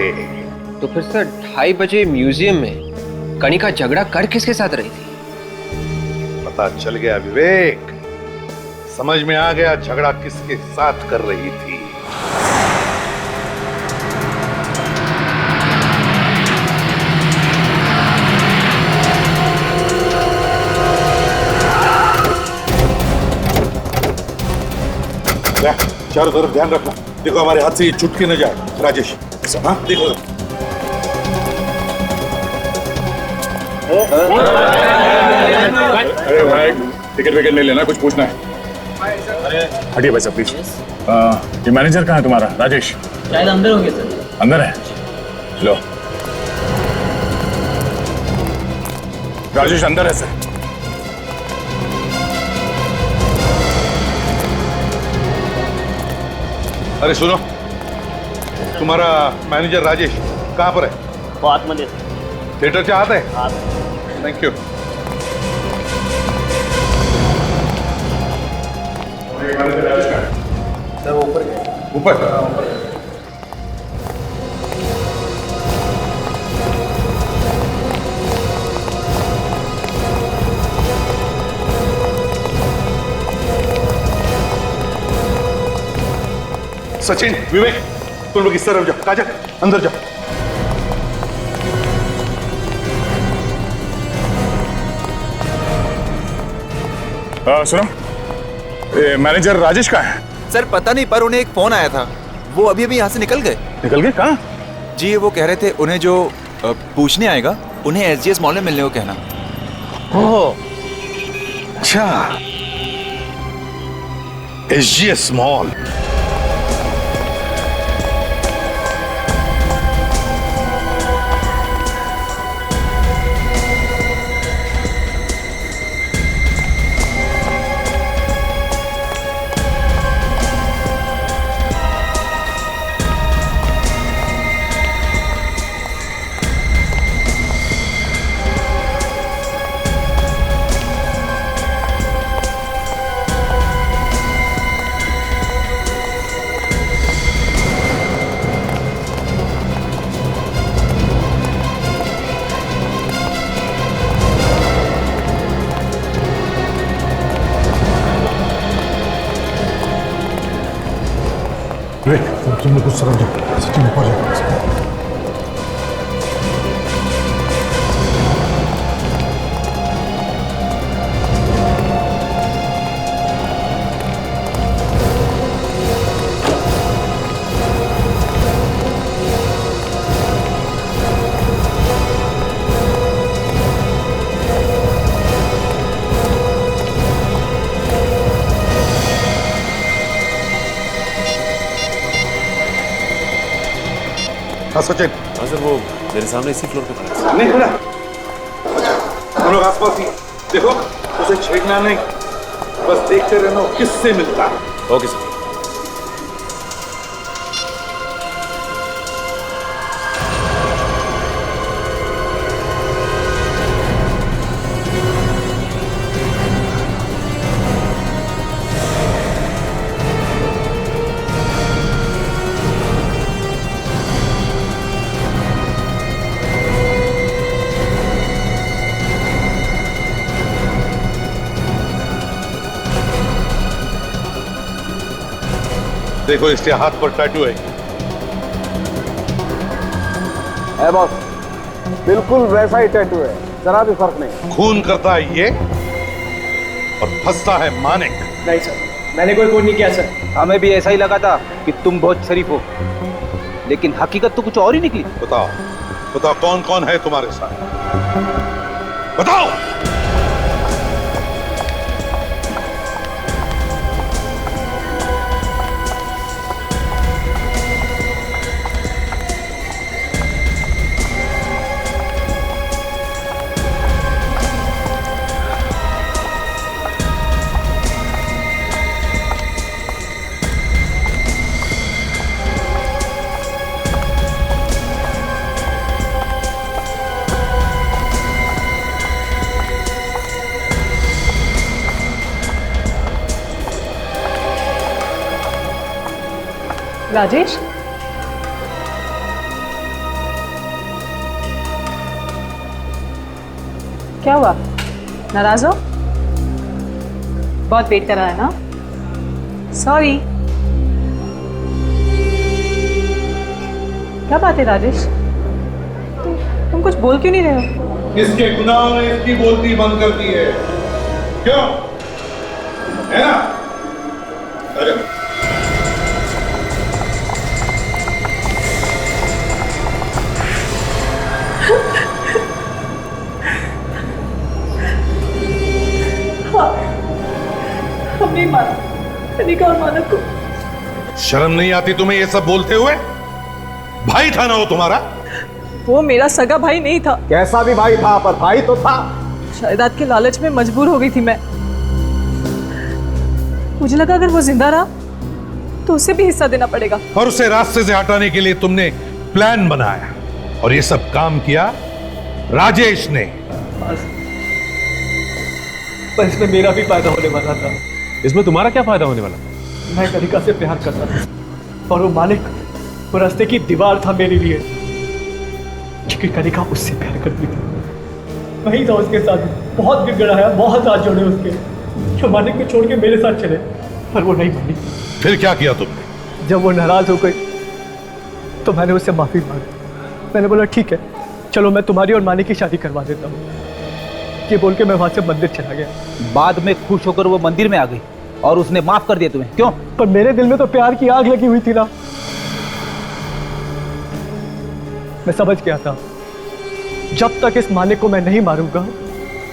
तो फिर सर 2:30 बजे म्यूजियम में कनिका झगड़ा कर किसके साथ रही थी? पता चल गया विवेक, समझ में आ गया झगड़ा किसके साथ कर रही थी। चारों तरफ ध्यान रखना, देखो हमारे हाथ से ये छूट के न जाए। राजेश, हाँ देखो। अरे भाई, टिकट विकेट ले लेना, कुछ पूछना है। हटिए भाई साहब प्लीज। ये मैनेजर कहाँ है तुम्हारा? राजेश शायद अंदर होंगे सर। अंदर है? लो, राजेश अंदर है सर। अरे सुनो, तुम्हारा मैनेजर राजेश कहाँ पर है? वो आत्मनिर्भर थिएटर चाहते हैं? Thank you. सर वो ऊपर गए। ऊपर? सचिन, विवेक, तुम लोग इस तरफ जाओ। काजल, अंदर जाओ। सुनो, मैनेजर राजेश कहाँ है? सर पता नहीं, पर उन्हें एक फोन आया था, वो अभी अभी यहाँ से निकल गए। निकल गए? कहाँ? जी वो कह रहे थे उन्हें जो पूछने आएगा उन्हें SGS मॉल में मिलने को कहना। ओह, अच्छा, SGS मॉल। तुम लोग कुछ समझो, सचिन ऊपर जाओ। हाँ सचिन। हाँ सर, वो मेरे सामने इसी फ्लोर पे खड़ा है। नहीं खड़ा। हम लोग आसपास ही देखो, उसे छेड़ना नहीं, बस देखते रहना किससे मिलता है। Okay sir. देखो इसके हाथ पर टैटू है। बॉस, बिल्कुल वैसा ही टैटू है, जरा भी फर्क नहीं। खून करता है ये और फंसता है मानिक। नहीं सर, मैंने कोई खून नहीं किया सर। हमें भी ऐसा ही लगा था कि तुम बहुत शरीफ हो, लेकिन हकीकत तो कुछ और ही निकली। बताओ बताओ, कौन कौन है तुम्हारे साथ, बताओ। राजेश, क्या हुआ? नाराज हो? बहुत वेट कर रहा है ना? सॉरी। क्या बात है राजेश? तुम कुछ बोल क्यों नहीं रहे हो? इसके गुनाह ने इसकी बोलती बंद कर दी है, क्यों? है ना? अरे हम नहीं माना कनिका और मानव को। शर्म नहीं आती तुम्हें ये सब बोलते हुए? भाई था ना वो तुम्हारा? वो मेरा सगा भाई नहीं था। कैसा भी भाई था, पर भाई तो था। जायदाद के लालच में मजबूर हो गई थी मैं। मुझे लगा अगर वो जिंदा रहा तो उसे भी हिस्सा देना पड़ेगा। और उसे रास्ते से हटाने के लिए तुमने प्लान बनाया और ये सब काम किया राजेश ने। पर इसमें मेरा भी फायदा होने वाला था। इसमें तुम्हारा क्या फायदा होने वाला? मैं कनिका से प्यार करता था और वो मालिक वो रास्ते की दीवार था मेरे लिए, क्योंकि कनिका उससे प्यार करती थी। वही था उसके साथ, बहुत गिड़गिड़ाया, बहुत हाथ जोड़े उसके, जो मालिक को छोड़ के मेरे साथ चले, पर वो नहीं मानी। फिर क्या किया तुमने? जब वो नाराज हो गई तो मैंने उससे माफी मांगी। मैंने बोला ठीक है, चलो मैं तुम्हारी और मालिक की शादी करवा देता हूँ। ये बोल के मैं वहां से मंदिर चला गया। बाद में खुश होकर वो मंदिर में आ गई और उसने माफ कर दिया तुम्हें, क्यों? पर मेरे दिल में तो प्यार की आग लगी हुई थी ना। मैं समझ गया था जब तक इस मालिक को मैं नहीं मारूंगा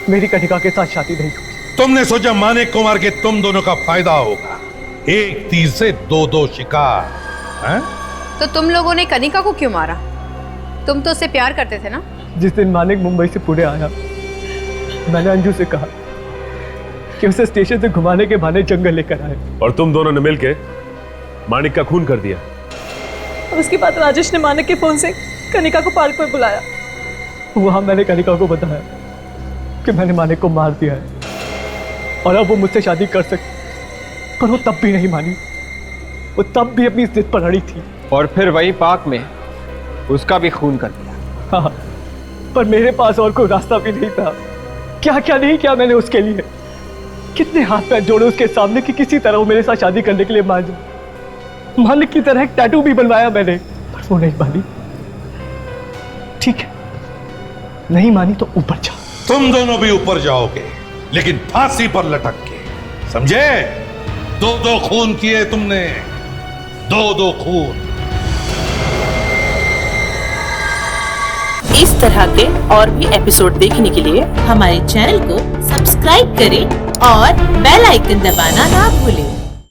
मेरी कनिका के साथ शादी नहीं होगी। तुमने सोचा मानिक को मार के तुम दोनों का फायदा होगा, एक तीर से दो शिकार, हैं? तो तुम लोगों ने कनिका को क्यों मारा? तुम तो उससे प्यार करते थे ना? जिस दिन मानिक मुंबई से पुणे आया, मैंने अंजू से कहा कि उसे स्टेशन से घुमाने के बहाने जंगल लेकर आए, और तुम दोनों ने मिलकर मानिक का खून कर दिया। और उसके बाद राजेश ने मानिक के फोन से कनिका को पार्क में बुलाया। वहां मैंने कनिका को बताया कि मैंने मानिक को मार दिया है और अब वो मुझसे शादी कर सकती, पर वो तब भी नहीं मानी। वो तब भी अपनी जिद पर अड़ी थी। और फिर वही पार्क में उसका भी खून कर दिया। हाँ, पर मेरे पास और कोई रास्ता भी नहीं था। क्या क्या नहीं किया मैंने उसके लिए, कितने हाथ पैर जोड़े उसके सामने कि किसी तरह वो मेरे साथ शादी करने के लिए मान जाए, मालिक की तरह एक टैटू भी बनवाया मैंने, पर वो नहीं मानी। ठीक है, नहीं मानी तो ऊपर जा। तुम दोनों भी ऊपर जाओगे, लेकिन फांसी पर लटक के, समझे? 2-2 खून किए तुमने, 2-2 खून। इस तरह के और भी एपिसोड देखने के लिए हमारे चैनल को सब्सक्राइब करें और बेल आइकन दबाना ना भूलें।